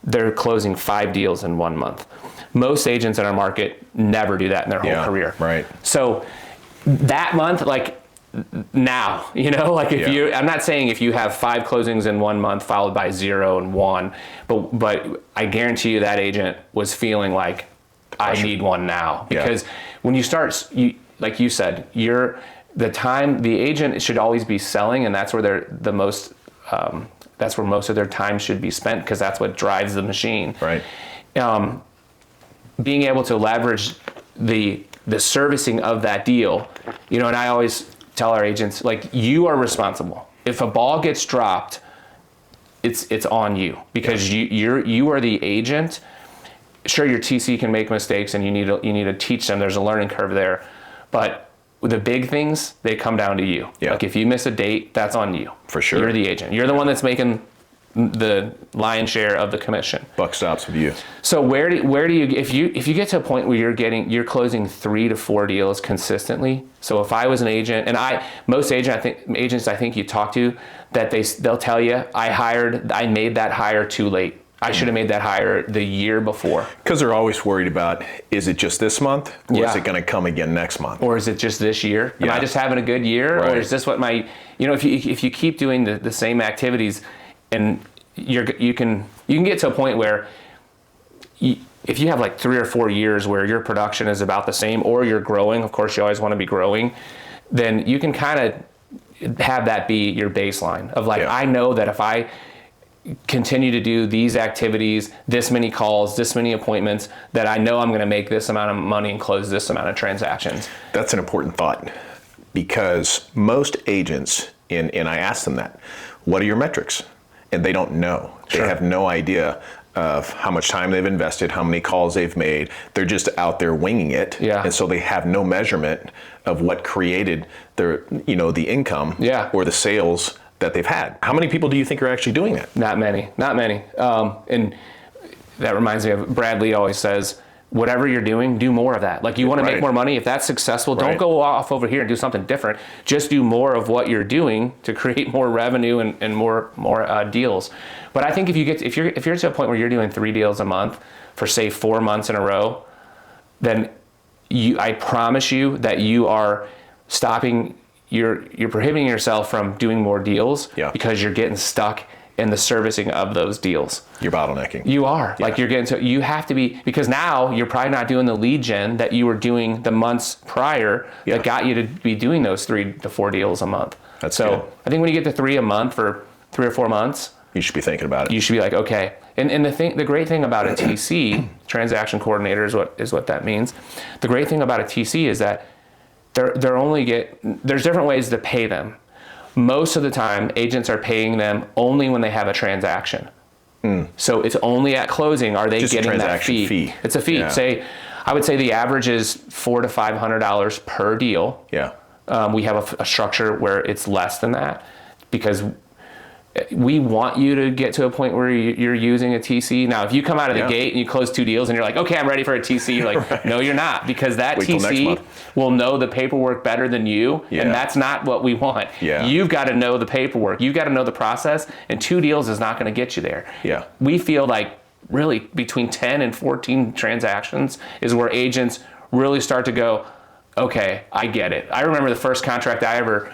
A: they're closing 5 deals in 1 month. Most agents in our market never do that in their whole career.
B: Right.
A: So that month, now, I'm not saying if you have 5 closings in 1 month followed by 0 and 1, but I guarantee you that agent was feeling like, I need one now. Because when you start, like you said, the agent should always be selling, and that's where that's where most of their time should be spent, because that's what drives the machine.
B: Right.
A: Being able to leverage the servicing of that deal, and I always tell our agents, you are responsible. If a ball gets dropped, it's on you, because you are the agent. Sure, your TC can make mistakes, and you need to teach them. There's a learning curve there, but the big things, they come down to you.
B: Yeah.
A: If you miss a date, that's on you.
B: For sure.
A: You're the agent. You're the one that's making the lion's share of the commission.
B: Buck stops with you.
A: So where do you, if you get to a point where you're closing 3 to 4 deals consistently. So if I was an agent, and most agents I think you talk to, that they'll tell you, I made that hire too late. I should have made that hire the year before. Because
B: they're always worried about, is it just this month, or is it going to come again next month?
A: Or is it just this year? Am I just having a good year? Right. Or is this what if you keep doing the same activities, and you can get to a point where if you have 3 or 4 years where your production is about the same, or you're growing, of course you always want to be growing, then you can kind of have that be your baseline of I know that if I continue to do these activities, this many calls, this many appointments, that I know I'm going to make this amount of money and close this amount of transactions.
B: That's an important thought, because most agents, and I ask them that, what are your metrics? And they don't know. Sure. They have no idea of how much time they've invested, how many calls they've made. They're just out there winging it. Yeah. And so they have no measurement of what created the income or the sales that they've had. How many people do you think are actually doing that?
A: Not many. And that reminds me of Brad Lee always says, whatever you're doing, do more of that. You want to make more money. If that's successful, don't go off over here and do something different. Just do more of what you're doing to create more revenue and more deals. But I think if you're to a point where you're doing 3 deals a month for say 4 months in a row, then I promise you that you are stopping. You're prohibiting yourself from doing more deals because you're getting stuck in the servicing of those deals.
B: You're bottlenecking.
A: You are. Yeah. You have to be, because now you're probably not doing the lead gen that you were doing the months prior that got you to be doing those 3 to 4 deals a month.
B: That's good.
A: I think when you get to 3 a month for 3 or 4 months,
B: you should be thinking about it.
A: You should be like, okay. And the great thing about a TC, transaction coordinator is what that means. The great thing about a TC is that there's different ways to pay them. Most of the time, agents are paying them only when they have a transaction. So it's only at closing are they
B: Just
A: getting that
B: fee.
A: It's a fee.
B: Yeah.
A: I would say the average is $400 to $500 per deal.
B: Yeah.
A: We have a structure where it's less than that because we want you to get to a point where you're using a TC. Now, if you come out of the gate and you close 2 deals and you're like, okay, I'm ready for a TC, you're like, right. No, you're not, because that TC will know the paperwork better than you, and that's not what we want.
B: Yeah.
A: You've got to know the paperwork. You've got to know the process, and 2 deals is not going to get you there.
B: Yeah.
A: We feel like really between 10 and 14 transactions is where agents really start to go, okay, I get it. I remember the first contract I ever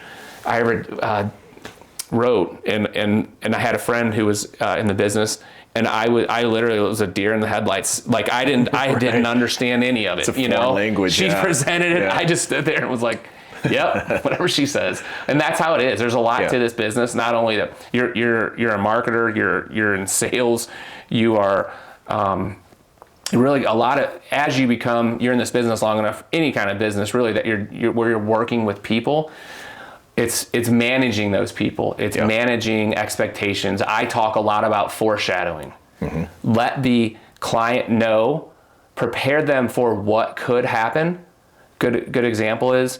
A: wrote, and I had a friend who was in the business, and I literally was a deer in the headlights. Like I didn't understand any of it.
B: It's a foreign language.
A: She presented it. I just stood there and was like, yep, whatever she says. And that's how it is. There's a lot to this business. Not only that you're a marketer, you're in sales, you are really a lot of, as you're in this business long enough, any kind of business really that where you're working with people. It's managing those people. It's managing expectations. I talk a lot about foreshadowing. Mm-hmm. Let the client know, prepare them for what could happen. Good example is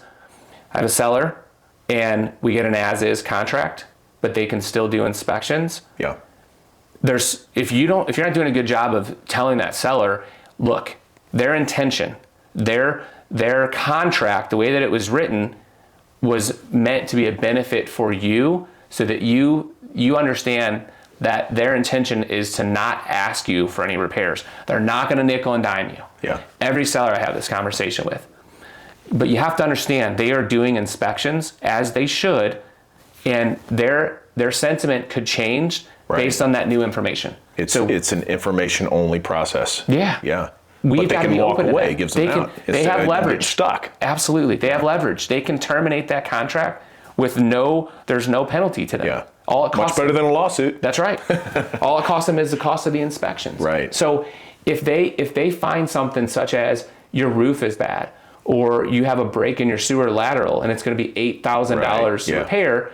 A: I have a seller and we get an as-is contract, but they can still do inspections.
B: Yeah.
A: If you're not doing a good job of telling that seller, look, their intention, their contract, the way that it was written, was meant to be a benefit for you, so that you understand that their intention is to not ask you for any repairs. They're not going to nickel and dime you.
B: Yeah.
A: Every seller I have this conversation with. But you have to understand they are doing inspections as they should, and their sentiment could change based on that new information.
B: It's an information only process.
A: Yeah.
B: Yeah.
A: We've
B: but they
A: got to
B: can
A: be
B: walk
A: open to
B: away.
A: that.
B: Gives them out.
A: They have leverage.
B: Stuck.
A: Absolutely. They have leverage. They can terminate that contract with there's no penalty to them.
B: Yeah.
A: All it costs
B: Much better than a lawsuit.
A: That's right. All it costs them is the cost of the inspections.
B: Right.
A: So if they find something such as your roof is bad, or you have a break in your sewer lateral and it's going to be $8,000 to repair,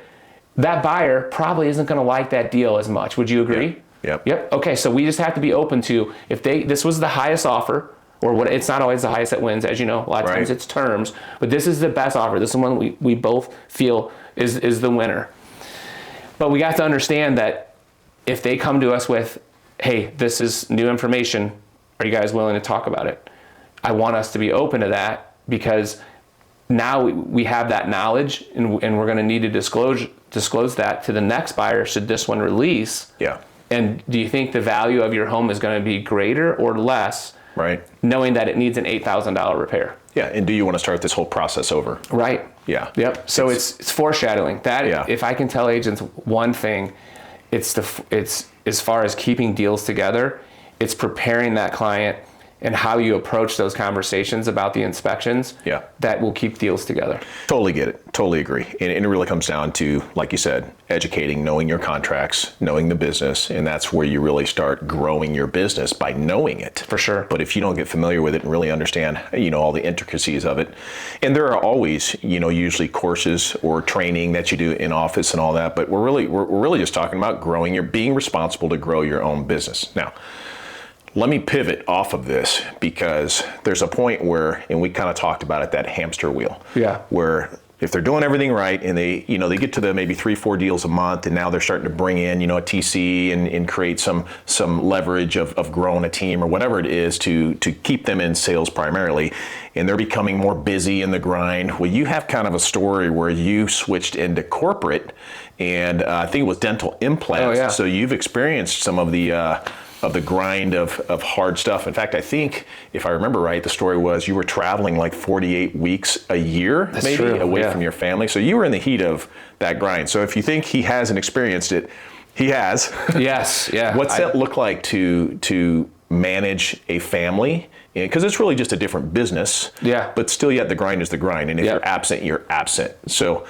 A: that buyer probably isn't going to like that deal as much. Would you agree?
B: Yep.
A: Okay, so we just have to be open to, this was the highest offer, or what, it's not always the highest that wins, as you know, a lot of times it's terms, but this is the best offer. This is one we both feel is the winner. But we have to understand that if they come to us with, hey, this is new information, are you guys willing to talk about it? I want us to be open to that, because now we have that knowledge, and we're going to need to disclose that to the next buyer should this one release.
B: Yeah.
A: And do you think the value of your home is going to be greater or less, knowing that it needs an $8,000 repair?
B: Yeah, and do you want to start this whole process over?
A: Right.
B: Yeah.
A: Yep. So it's foreshadowing. If I can tell agents one thing, it's as far as keeping deals together, it's preparing that client and how you approach those conversations about the inspections that will keep deals together.
B: Totally get it. Totally agree. And it really comes down to, like you said, educating, knowing your contracts, knowing the business, and that's where you really start growing your business, by knowing it.
A: For sure.
B: But if you don't get familiar with it and really understand, all the intricacies of it, and there are always, usually courses or training that you do in office and all that, but we're really just talking about being responsible to grow your own business. Now, let me pivot off of this, because there's a point where, and we kind of talked about it, that hamster wheel.
A: Yeah.
B: Where if they're doing everything right and they get to the maybe 3-4 deals a month, and now they're starting to bring in, a TC and create some leverage of growing a team or whatever it is to keep them in sales primarily, and they're becoming more busy in the grind. Well, you have kind of a story where you switched into corporate, and I think it was dental implants.
A: Oh, yeah.
B: So you've experienced some of the grind of hard stuff. In fact, I think, if I remember right, the story was you were traveling like 48 weeks a year, away from your family. So you were in the heat of that grind. So if you think he hasn't experienced it, he has.
A: Yes, yeah.
B: What's that look like to manage a family? Because it's really just a different business.
A: Yeah.
B: But still, yet the grind is the grind. And if you're absent, you're absent. So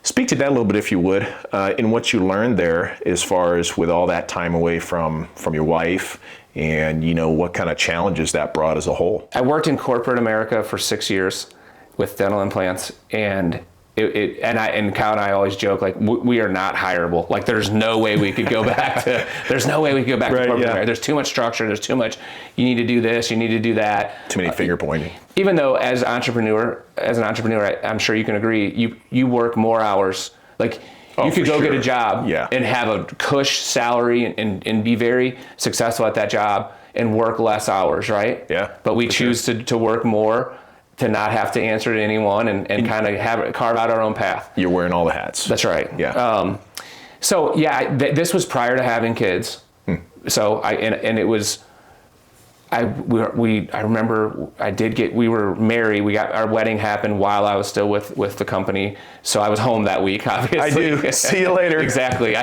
B: Speak to that a little bit, if you would, in what you learned there, as far as with all that time away from your wife, and what kind of challenges that brought as a whole.
A: I worked in corporate America for 6 years with dental implants, and Kyle and I always joke, like, we are not hireable. Like, there's no way we could go back to corporate America. There's too much structure. There's too much. You need to do this. You need to do that.
B: Too many finger pointing.
A: Even though as an entrepreneur, I'm sure you can agree, you work more hours. Like, you could go get a job and have a cush salary and be very successful at that job and work less hours, right?
B: Yeah.
A: But we choose to work more, to not have to answer to anyone, and kind of carve out our own path.
B: You're wearing all the hats.
A: That's right.
B: Yeah.
A: This was prior to having kids. So it was. I remember we were married. Our wedding happened while I was still with the company. So I was home that week, obviously.
B: I do. See you later.
A: Exactly.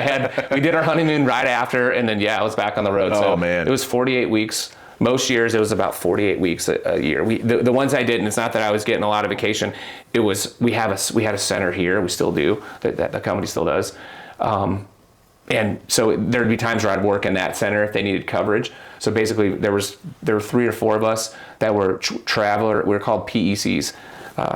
A: we did our honeymoon right after, and then I was back on the road.
B: Oh,
A: so
B: man.
A: It was 48 weeks. Most years it was about 48 weeks a year. The ones I did, and it's not that I was getting a lot of vacation. It was we had a center here. We still do. That the company still does. And so there'd be times where I'd work in that center if they needed coverage. So basically there were 3 or 4 of us that were traveler. We were called PECs,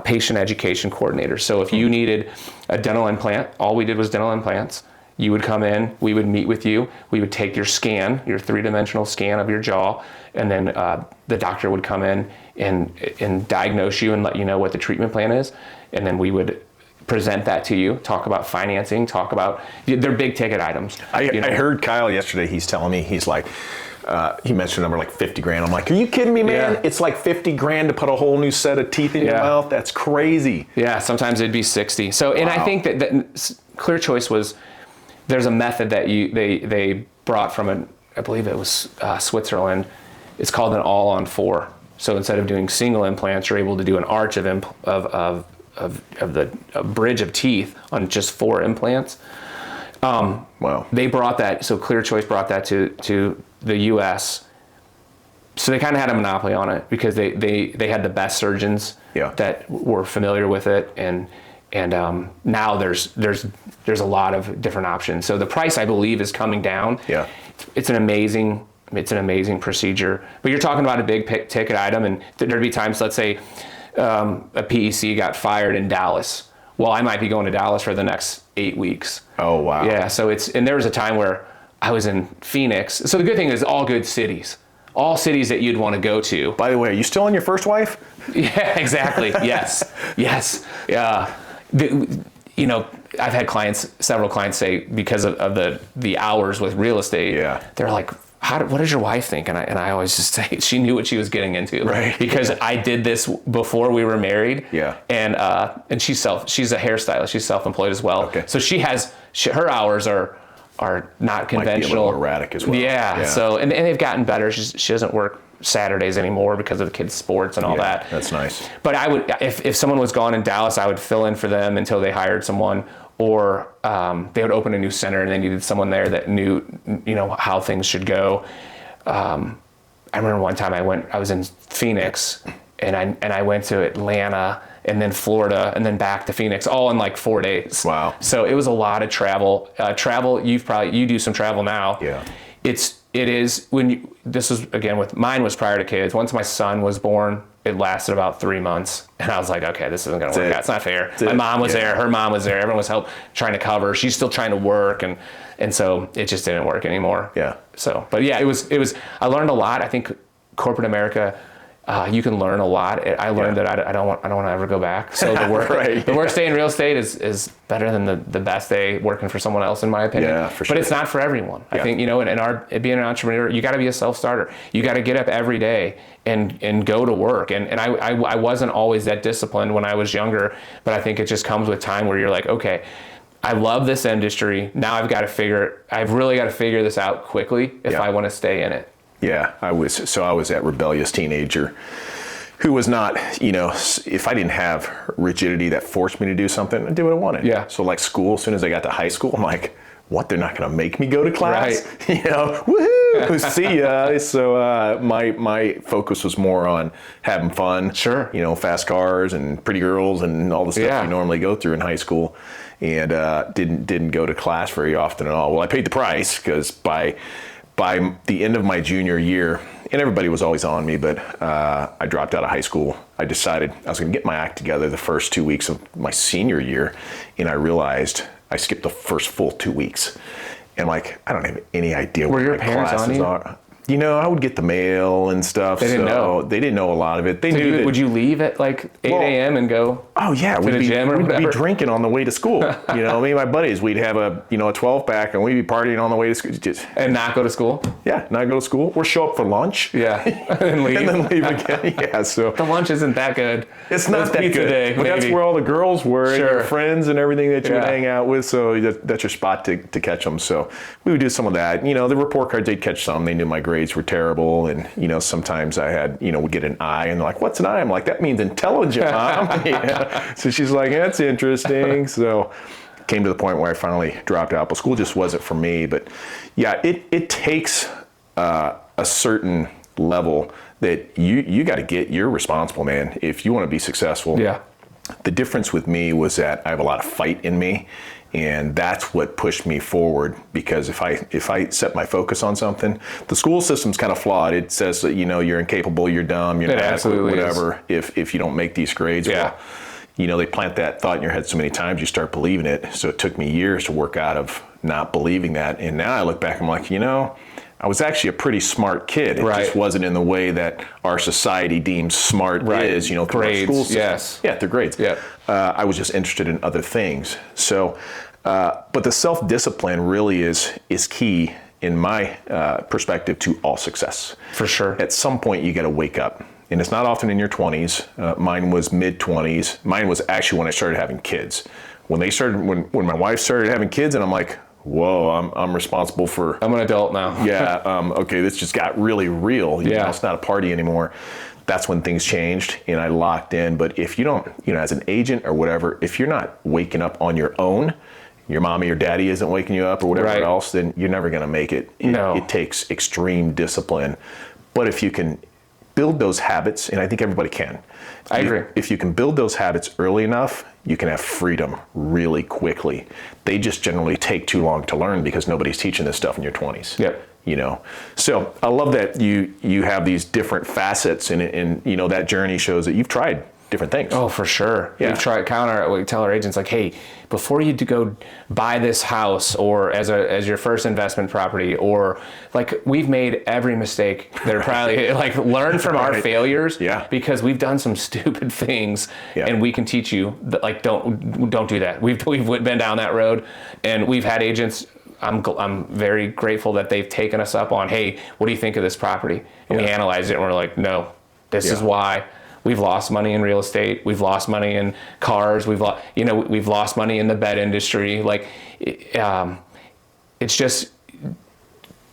A: patient education coordinators. So if you needed a dental implant, all we did was dental implants. You would come in, we would meet with you, we would take your scan, your 3-dimensional scan of your jaw, and then the doctor would come in and diagnose you and let you know what the treatment plan is. And then we would present that to you, talk about financing, they're big ticket items.
B: I heard Kyle yesterday, he's telling me, he's like, he mentioned a number like 50 grand. I'm like, are you kidding me, man? Yeah. It's like 50 grand to put a whole new set of teeth in your mouth. That's crazy.
A: Yeah, sometimes it'd be 60. So, and I think that Clear Choice there's a method that they brought from I believe it was Switzerland. It's called an all-on-4. So instead of doing single implants, you're able to do an arch of a bridge of teeth on just 4 implants.
B: Wow.
A: They brought that. So Clear Choice brought that to the U.S. So they kind of had a monopoly on it because they had the best surgeons that were familiar with it, and now there's a lot of different options. So the price, I believe, is coming down.
B: Yeah.
A: It's an amazing procedure. But you're talking about a big ticket item, and there'd be times, let's say, a PEC got fired in Dallas. Well, I might be going to Dallas for the next 8 weeks.
B: Oh, wow.
A: Yeah. So and there was a time where I was in Phoenix. So the good thing is all good cities. All cities that you'd want to go to.
B: By the way, are you still on your first wife?
A: Yeah, exactly. Yes. Yeah. I've had several clients say, because of the hours with real estate, they're like, what does your wife think? And I always just say she knew what she was getting into,
B: right?
A: Because I did this before we were married.
B: Yeah.
A: And she's a hairstylist. She's self-employed as well.
B: Okay.
A: So her hours are not conventional. Might be a
B: little erratic as well.
A: Yeah. So and they've gotten better. She doesn't work Saturdays anymore because of the kids' sports and all that.
B: That's nice.
A: But I would, if someone was gone in Dallas, I would fill in for them until they hired someone, or they would open a new center and they needed someone there that knew, how things should go. I remember one time I was in Phoenix and I went to Atlanta and then Florida and then back to Phoenix, all in like 4 days.
B: Wow.
A: So it was a lot of travel. You do some travel now.
B: Yeah.
A: It is this was again mine was prior to kids. Once my son was born, it lasted about 3 months, and I was like, okay, this isn't going to work out. It's not fair. My mom was there, her mom was there, everyone was trying to cover. She's still trying to work, and so it just didn't work anymore.
B: Yeah.
A: So, but yeah, it was. I learned a lot. I think corporate America, you can learn a lot. I learned that I don't want to ever go back. So the worst day in real estate is better than the best day working for someone else, in my opinion.
B: Yeah, for sure.
A: But it's not for everyone.
B: Yeah.
A: I think, being an entrepreneur, you got to be a self-starter. You got to get up every day and go to work. And I wasn't always that disciplined when I was younger, but I think it just comes with time where you're like, okay, I love this industry. Now I've really got to figure this out quickly if I want to stay in it.
B: Yeah, I was that rebellious teenager who was not, if I didn't have rigidity that forced me to do something, I did what I wanted.
A: Yeah.
B: So like school, as soon as I got to high school, I'm like, what, they're not going to make me go to class?
A: Right.
B: You know, woohoo, see ya. So my focus was more on having fun.
A: Sure.
B: You know, fast cars and pretty girls and all the stuff you normally go through in high school, and didn't go to class very often at all. Well, I paid the price, because by the end of my junior year, and everybody was always on me, but I dropped out of high school. I decided I was going to get my act together the first 2 weeks of my senior year, and I realized I skipped the first full 2 weeks. And I'm like, I don't have any idea what my classes are. You know, I would get the mail and stuff.
A: They didn't know.
B: They didn't know a lot of it. They knew that.
A: Would you leave at like 8 a.m. and go?
B: Oh yeah,
A: to the gym or
B: we'd be
A: whatever?
B: drinking on the way to school. You know, me and my buddies, we'd have a 12 pack, and we'd be partying on the way to school.
A: And not go to school?
B: Yeah, not go to school, or show up for lunch.
A: Yeah, and leave.
B: And then leave again. Yeah, so
A: the lunch isn't that good.
B: it's not that
A: pizza
B: good.
A: day,
B: But that's
A: maybe.
B: where all the girls were, and
A: Sure.
B: your friends and everything that you would
A: Yeah.
B: hang out with. So that's your spot to catch them. So we would do some of that. You know, the report cards, they'd catch some. They knew my grades were terrible, and sometimes I had would get an I, and they're like, "What's an I?" I'm like, "That means intelligent, Mom." Yeah. So she's like, "That's interesting." So came to the point where I finally dropped out. But school just wasn't for me. But yeah, it takes a certain level that you got to get. You're responsible, man, if you want to be successful.
A: Yeah.
B: The difference with me was that I have a lot of fight in me, and that's what pushed me forward. Because if I set my focus on something, the school system's kind of flawed. It says that you're incapable, you're dumb, you're not adequate, whatever. If you don't make these grades,
A: Yeah.
B: well, they plant that thought in your head so many times, you start believing it. So it took me years to work out of not believing that, and now I look back, I'm like, I was actually a pretty smart kid. It just wasn't in the way that our society deems smart is, through
A: grades,
B: our school system.
A: yes.
B: Yeah, through grades.
A: Yeah.
B: I was just interested in other things. So, but the self-discipline really is key in my perspective to all success.
A: For sure.
B: At some point, you got to wake up. And it's not often in your 20s. Mine was mid-20s. Mine was actually when I started having kids. When my wife started having kids, and I'm like, whoa, I'm responsible for.
A: I'm an adult now.
B: Okay, this just got really real. It's not a party anymore. That's when things changed, and I locked in. But if you don't, as an agent or whatever, if you're not waking up on your own, your mommy or daddy isn't waking you up or whatever else, then you're never going to make it. It takes extreme discipline. But if you can build those habits, and I think everybody can.
A: I agree.
B: If you can build those habits early enough, you can have freedom really quickly. They just generally take too long to learn because nobody's teaching this stuff in your 20s.
A: Yep.
B: So I love that you have these different facets, and that journey shows that you've tried different things.
A: Oh, for sure.
B: Yeah.
A: We tell our agents, like, hey, before you go buy this house or as your first investment property, or like, we've made every mistake. They're probably like, learn from our failures.
B: Yeah.
A: Because we've done some stupid things, and we can teach you that, like, don't do that. We've been down that road, and we've had agents. I'm very grateful that they've taken us up on, hey, what do you think of this property? And we analyzed it, and we're like, no, this is why. We've lost money in real estate. We've lost money in cars. We've lost money in the bed industry. Like, it's just,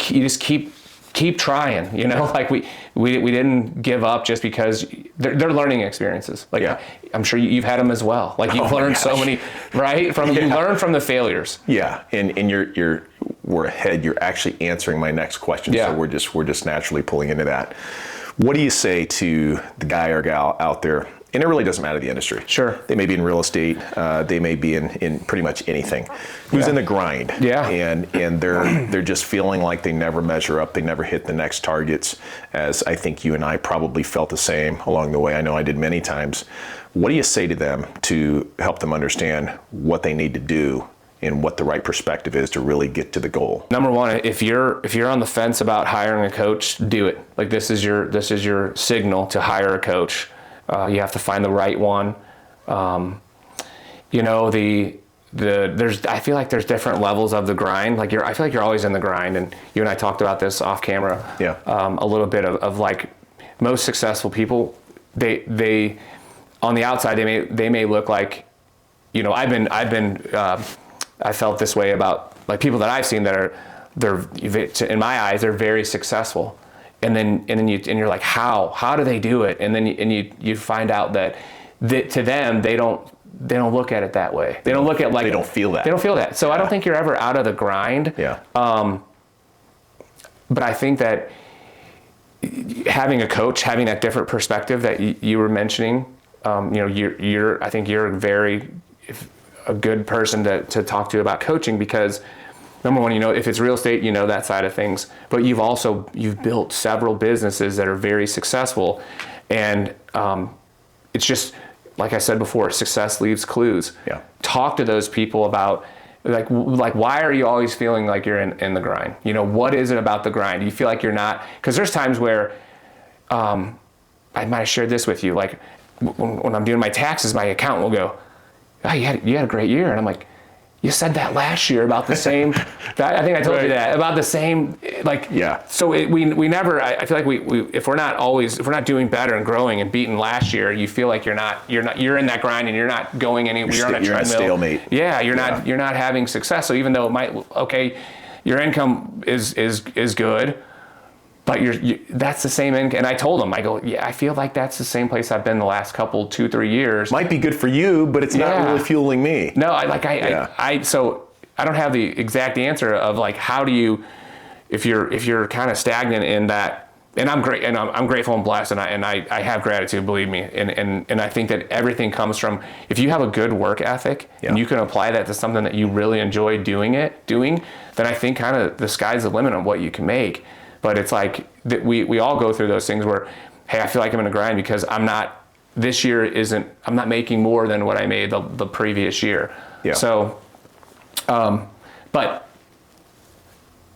A: you just keep trying. Like we didn't give up just because they're learning experiences. Like, I'm sure you've had them as well. Like, you've learned so many, right? You learn from the failures.
B: Yeah, and we're ahead. You're actually answering my next question.
A: Yeah.
B: So we're just naturally pulling into that. What do you say to the guy or gal out there? And it really doesn't matter the industry.
A: Sure.
B: They may be in real estate. They may be in pretty much anything. Who's in the grind?
A: Yeah.
B: And they're just feeling like they never measure up. They never hit the next targets. As I think you and I probably felt the same along the way. I know I did many times. What do you say to them to help them understand what they need to do and what the right perspective is to really get to the goal?
A: Number one, if you're on the fence about hiring a coach, do it. Like, this is your signal to hire a coach. You have to find the right one. I feel like there's different levels of the grind. Like, I feel like you're always in the grind, and you and I talked about this off camera.
B: Yeah.
A: A little bit of like, most successful people, they on the outside they may look like, I felt this way about, like, people that I've seen that they're in my eyes, they're very successful. And then you're like, how do they do it? And then you find out that to them, they don't they don't look at it that way. They don't look at like,
B: they don't feel that.
A: They don't feel that. So I don't think you're ever out of the grind.
B: Yeah.
A: But I think that having a coach, having that different perspective that you were mentioning, I think you're a good person to talk to about coaching, because number one, if it's real estate, that side of things, but you've built several businesses that are very successful. And it's just, like I said before, success leaves clues.
B: Yeah. Talk
A: to those people about like why are you always feeling like you're in the grind? What is it about the grind? Do you feel like you're not? Because there's times where I might have shared this with you. Like when I'm doing my taxes, my accountant will go, "Oh, you had a great year," and I'm like, "You said that last year about the same." I think I told you that about the same. Like, yeah. So we never. I feel like we if we're not doing better and growing and beating last year, you feel like you're in that grind and you're not going anywhere. You're on a treadmill.
B: You're in a stalemate.
A: Yeah, you're not having success. So even though your income is good, but that's the same income. And I told him, I go, yeah, I feel like that's the same place I've been the last 2-3 years.
B: Might be good for you, but it's not really fueling me.
A: No, so I don't have the exact answer of like, how do you, if you're kind of stagnant in that, and I'm great, and I'm grateful and blessed, and I have gratitude, believe me, and I think that everything comes from, if you have a good work ethic and you can apply that to something that you really enjoy doing, then I think kind of the sky's the limit on what you can make. But it's like that we all go through those things where, hey, I feel like I'm in a grind because I'm not making more than what I made the previous year. Yeah. So, but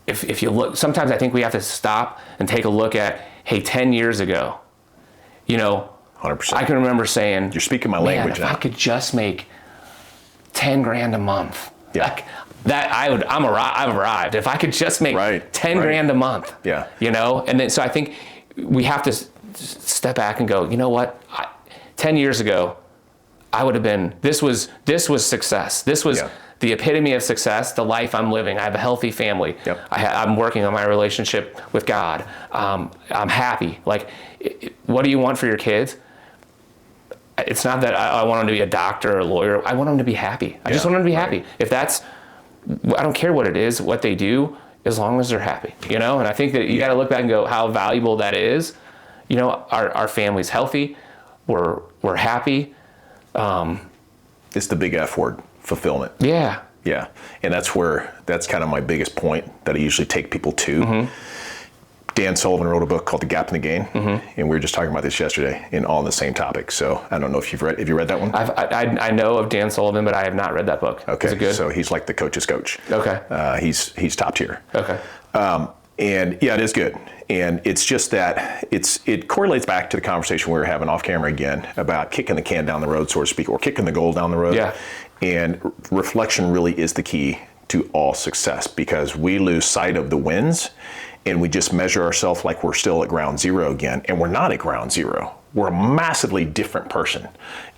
A: if you look, sometimes I think we have to stop and take a look at, hey, 10 years ago,
B: 100%.
A: I can remember saying,
B: you're speaking my language now.
A: If I could just make 10 grand a month,
B: yeah.
A: I've arrived. If I could just make 10 grand a month, and then, so I think we have to step back and go, you know what? 10 years ago, I would have been, this was success. This was the epitome of success, the life I'm living. I have a healthy family. Yep. I'm working on my relationship with God. I'm happy. Like, what do you want for your kids? It's not that I want them to be a doctor or a lawyer. I want them to be happy. I just want them to be happy. If that's, I don't care what it is, what they do, as long as they're happy, And I think that you got to look back and go, how valuable that is. Our family's healthy. We're happy.
B: It's the big F word, fulfillment.
A: Yeah.
B: Yeah. And that's kind of my biggest point that I usually take people to. Mm-hmm. Dan Sullivan wrote a book called The Gap in the Gain, and we were just talking about this yesterday, and all on the same topic. So I don't know if have you read that one?
A: I know of Dan Sullivan, but I have not read that book.
B: Okay,
A: is it good?
B: So he's like the coach's coach.
A: Okay,
B: he's top tier.
A: Okay,
B: and yeah, it is good, and it's just that it correlates back to the conversation we were having off camera again about kicking the can down the road, so to speak, or kicking the goal down the road. Yeah, and reflection really is the key to all success, because we lose sight of the wins. And we just measure ourselves like we're still at ground zero again. And we're not at ground zero. We're a massively different person.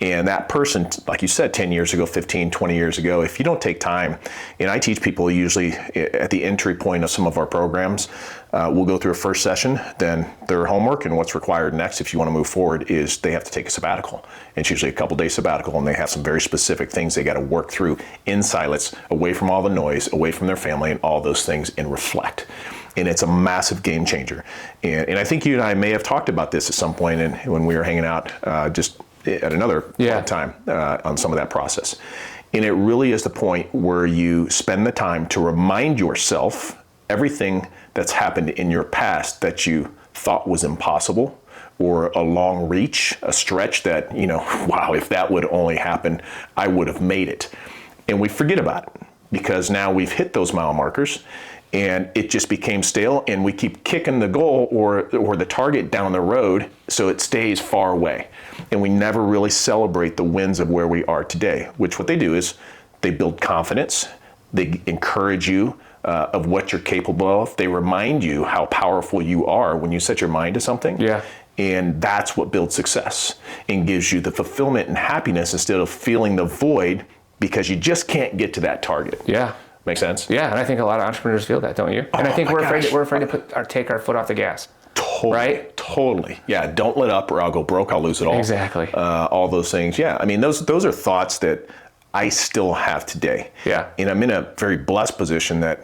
B: And that person, like you said, 10 years ago, 15, 20 years ago, if you don't take time, and I teach people usually at the entry point of some of our programs, we'll go through a first session, then their homework and what's required next if you want to move forward is they have to take a sabbatical. And it's usually a couple days sabbatical, and they have some very specific things they got to work through in silence, away from all the noise, away from their family and all those things, and reflect. And it's a massive game changer. And I think you and I may have talked about this at some point when we were hanging out just at another time on some of that process. And it really is the point where you spend the time to remind yourself everything that's happened in your past that you thought was impossible, or a long reach, a stretch that, wow, if that would only happen, I would have made it. And we forget about it because now we've hit those mile markers, and it just became stale, and we keep kicking the goal or the target down the road so it stays far away. And we never really celebrate the wins of where we are today, which what they do is they build confidence, they encourage you of what you're capable of, they remind you how powerful you are when you set your mind to something. Yeah. And that's what builds success and gives you the fulfillment and happiness instead of feeling the void because you just can't get to that target. Yeah. Make sense?
A: Yeah, and I think a lot of entrepreneurs feel that, don't you? And I think we're afraid to take our foot off the gas.
B: Totally,
A: right?
B: Totally. Yeah. Don't let up or I'll go broke. I'll lose it all.
A: Exactly.
B: All those things. Yeah. I mean, those are thoughts that I still have today.
A: Yeah.
B: And I'm in a very blessed position that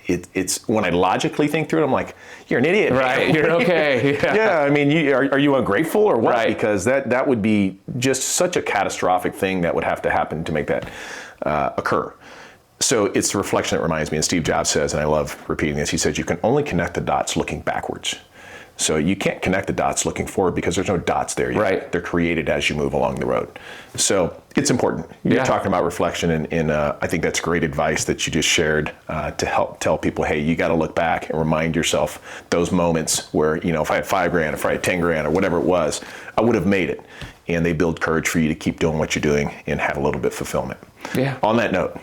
B: it's when I logically think through it, I'm like, you're an idiot.
A: Right. You're okay. Yeah.
B: Yeah. I mean, are you ungrateful or what?
A: Right.
B: Because that would be just such a catastrophic thing that would have to happen to make that occur. So it's the reflection that reminds me, and Steve Jobs says, and I love repeating this, he says, you can only connect the dots looking backwards. So you can't connect the dots looking forward because there's no dots there yet.
A: Right.
B: They're created as you move along the road. So it's important. You're talking about reflection, and I think that's great advice that you just shared to help tell people, hey, you got to look back and remind yourself those moments where, if I had $5,000, if I had $10,000 or whatever it was, I would have made it. And they build courage for you to keep doing what you're doing and have a little bit of fulfillment.
A: Yeah.
B: On that note,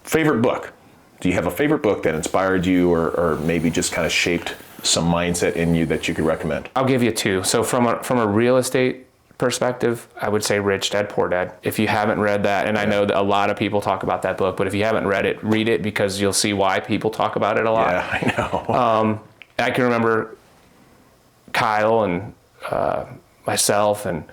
B: favorite book? Do you have a favorite book that inspired you or maybe just kind of shaped some mindset in you that you could recommend?
A: I'll give you two. So from a real estate perspective, I would say Rich Dad Poor Dad. If you haven't read that, and I know that a lot of people talk about that book, but if you haven't read it, read it because you'll see why people talk about it a lot.
B: Yeah, I know.
A: I can remember Kyle and myself and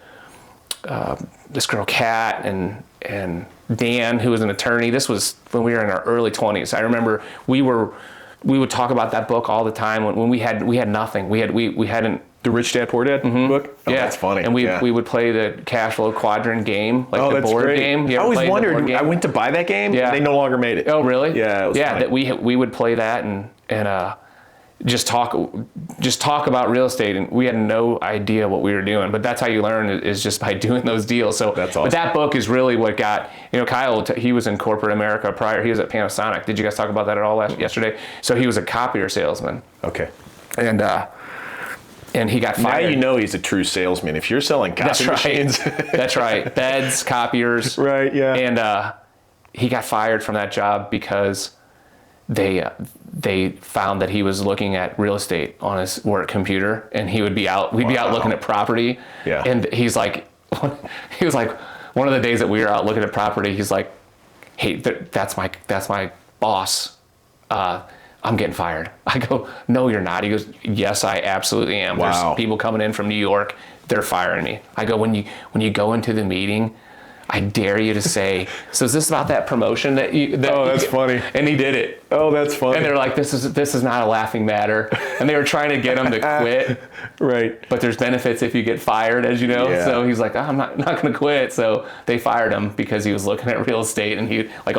A: this girl Kat and Dan, who was an attorney. This was when we were in our early 20s. I remember we would talk about that book all the time when we had nothing. We hadn't.
B: The Rich Dad Poor Dad book? Oh,
A: yeah,
B: that's funny.
A: And we would play the cash flow quadrant game, like the
B: that's
A: board
B: great.
A: game.
B: I always wondered. I went to buy that game, and they no longer made it.
A: Oh, really?
B: Yeah, it was funny.
A: That we would play that and just talk about real estate, and we had no idea what we were doing. But that's how you learn, is just by doing those deals. So
B: that's awesome.
A: But that book is really what got, Kyle, he was in corporate America prior. He was at Panasonic. Did you guys talk about that at all yesterday? So he was a copier salesman.
B: Okay.
A: And he got fired.
B: Now you know he's a true salesman. If you're selling copy machines.
A: That's right. Beds, copiers.
B: Right, yeah.
A: And he got fired from that job because they found that he was looking at real estate on his work computer, and we'd be out looking at property.
B: Yeah.
A: And he was like, one of the days that we were out looking at property, he's like, hey, that's my boss. I'm getting fired. I go, no, you're not. He goes, yes, I absolutely am.
B: Wow.
A: There's people coming in from New York. They're firing me. I go, when you go into the meeting, I dare you to say, so is this about that promotion that
B: oh, that's funny.
A: And he did it.
B: Oh, that's funny.
A: And they're like, this is not a laughing matter. And they were trying to get him to quit.
B: Right.
A: But there's benefits if you get fired, as you know.
B: Yeah.
A: So he's like, I'm not going to quit. So they fired him because he was looking at real estate, and he like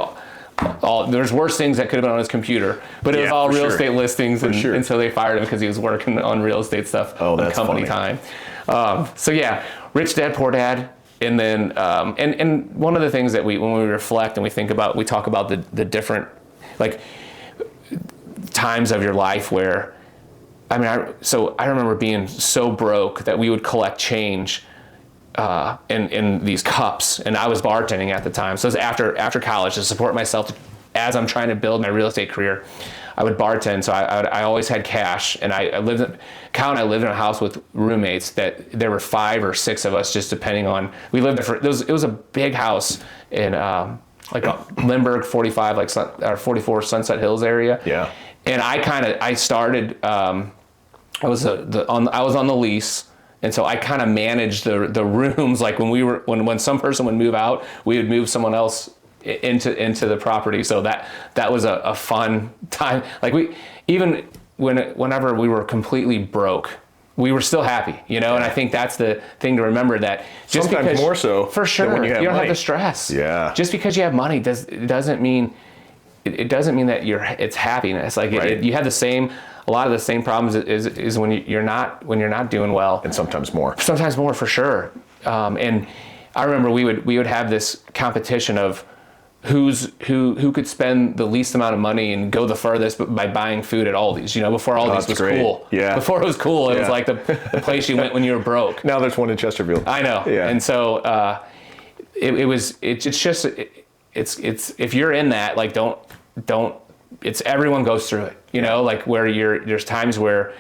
A: there's worse things that could have been on his computer, but it was all real estate listings, and so they fired him because he was working on real estate stuff on company time. So yeah, Rich Dad Poor Dad, and then and one of the things that when we reflect and we talk about the different like times of your life where, I remember being so broke that we would collect change in these cups, and I was bartending at the time. So it was after college to support myself as I'm trying to build my real estate career. I would bartend, so I always had cash, and Kyle and I lived in a house with roommates that there were 5 or 6 of us, just depending on. We lived there it was a big house in Lindbergh 45 or 44 Sunset Hills area.
B: Yeah.
A: And I started. I was on the lease. And so I kind of managed the rooms. Like when some person would move out, we would move someone else into the property. So that was a fun time. Like whenever we were completely broke, we were still happy, And I think that's the thing to remember, that just
B: sometimes
A: because,
B: more so
A: for sure,
B: than when you
A: don't
B: money.
A: have the stress.
B: Yeah.
A: Just because you have money doesn't mean that it's happiness. Like
B: right.
A: You have a lot of the same problems is when you're not doing well,
B: and sometimes more
A: for sure. And I remember we would have this competition of who could spend the least amount of money and go the furthest by buying food at Aldi's. Before Aldi's was
B: great.
A: cool.
B: Yeah.
A: Before it was cool, it was like the place you went when you were broke.
B: Now there's one in Chesterfield.
A: I know.
B: Yeah.
A: And so it's just if you're in that, like don't. It's everyone goes through it, like where there's times where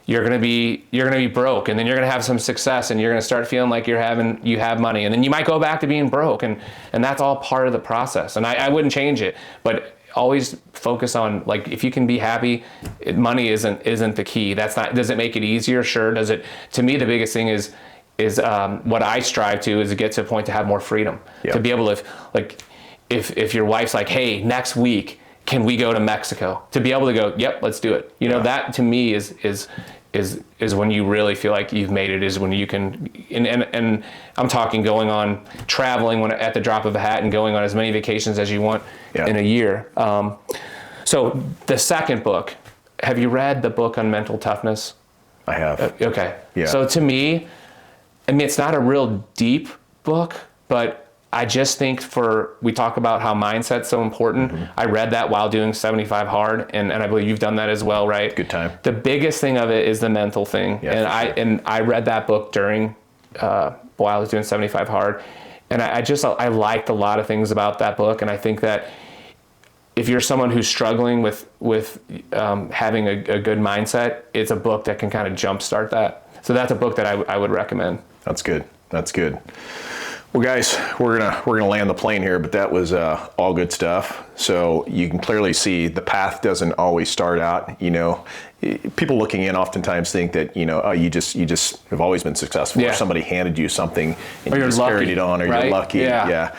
A: you're gonna be broke, and then you're gonna have some success, and you're gonna start feeling like you have money, and then you might go back to being broke, and that's all part of the process. And I wouldn't change it, but always focus on, like, if you can be happy, money isn't the key. That's not, does it make it easier? Sure. Does it? To me, the biggest thing is what I strive to is to get to a point to have more freedom, to be able to, like, if your wife's like, hey, next week, can we go to Mexico? To be able to go, yep, let's do it. You know, that to me is when you really feel like you've made it, is when you can, and I'm talking going on traveling when at the drop of a hat and going on as many vacations as you want in a year. So the second book, have you read the book on mental toughness?
B: I have.
A: Okay.
B: Yeah.
A: So to me, I mean, it's not a real deep book, but I just think we talk about how mindset's so important. I read that while doing 75 Hard, and I believe you've done that as well, right?
B: Good time.
A: The biggest thing of it is the mental thing.
B: Yeah,
A: and I read that book during, while I was doing 75 Hard. And I liked a lot of things about that book. And I think that if you're someone who's struggling with having a good mindset, it's a book that can kind of jumpstart that. So that's a book that I would recommend.
B: That's good. That's good. Well, guys, we're gonna land the plane here, but that was all good stuff. So you can clearly see the path doesn't always start out. You know, people looking in oftentimes think that, you know, oh, you just have always been successful, or somebody handed you something and you just carried it on, or you're lucky. Yeah.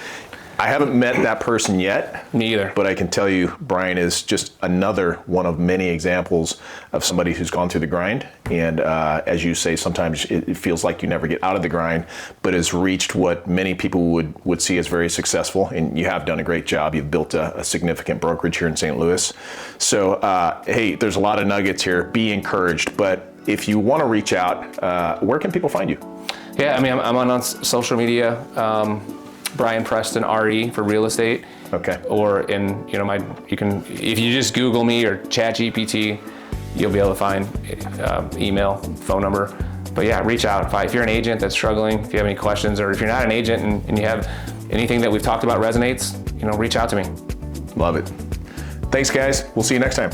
B: I haven't met that person yet.
A: Me either.
B: But I can tell you, Brian is just another one of many examples of somebody who's gone through the grind. And as you say, sometimes it feels like you never get out of the grind, but has reached what many people would see as very successful. And you have done a great job. You've built a significant brokerage here in St. Louis. So, hey, there's a lot of nuggets here. Be encouraged. But if you want to reach out, where can people find you?
A: Yeah, I mean, I'm on social media. Brian Preston, RE for real estate.
B: Okay.
A: Or you can, if you just Google me or ChatGPT, you'll be able to find email, phone number. But yeah, reach out. If you're an agent that's struggling, if you have any questions, or if you're not an agent and you have anything that we've talked about resonates, reach out to me.
B: Love it. Thanks, guys. We'll see you next time.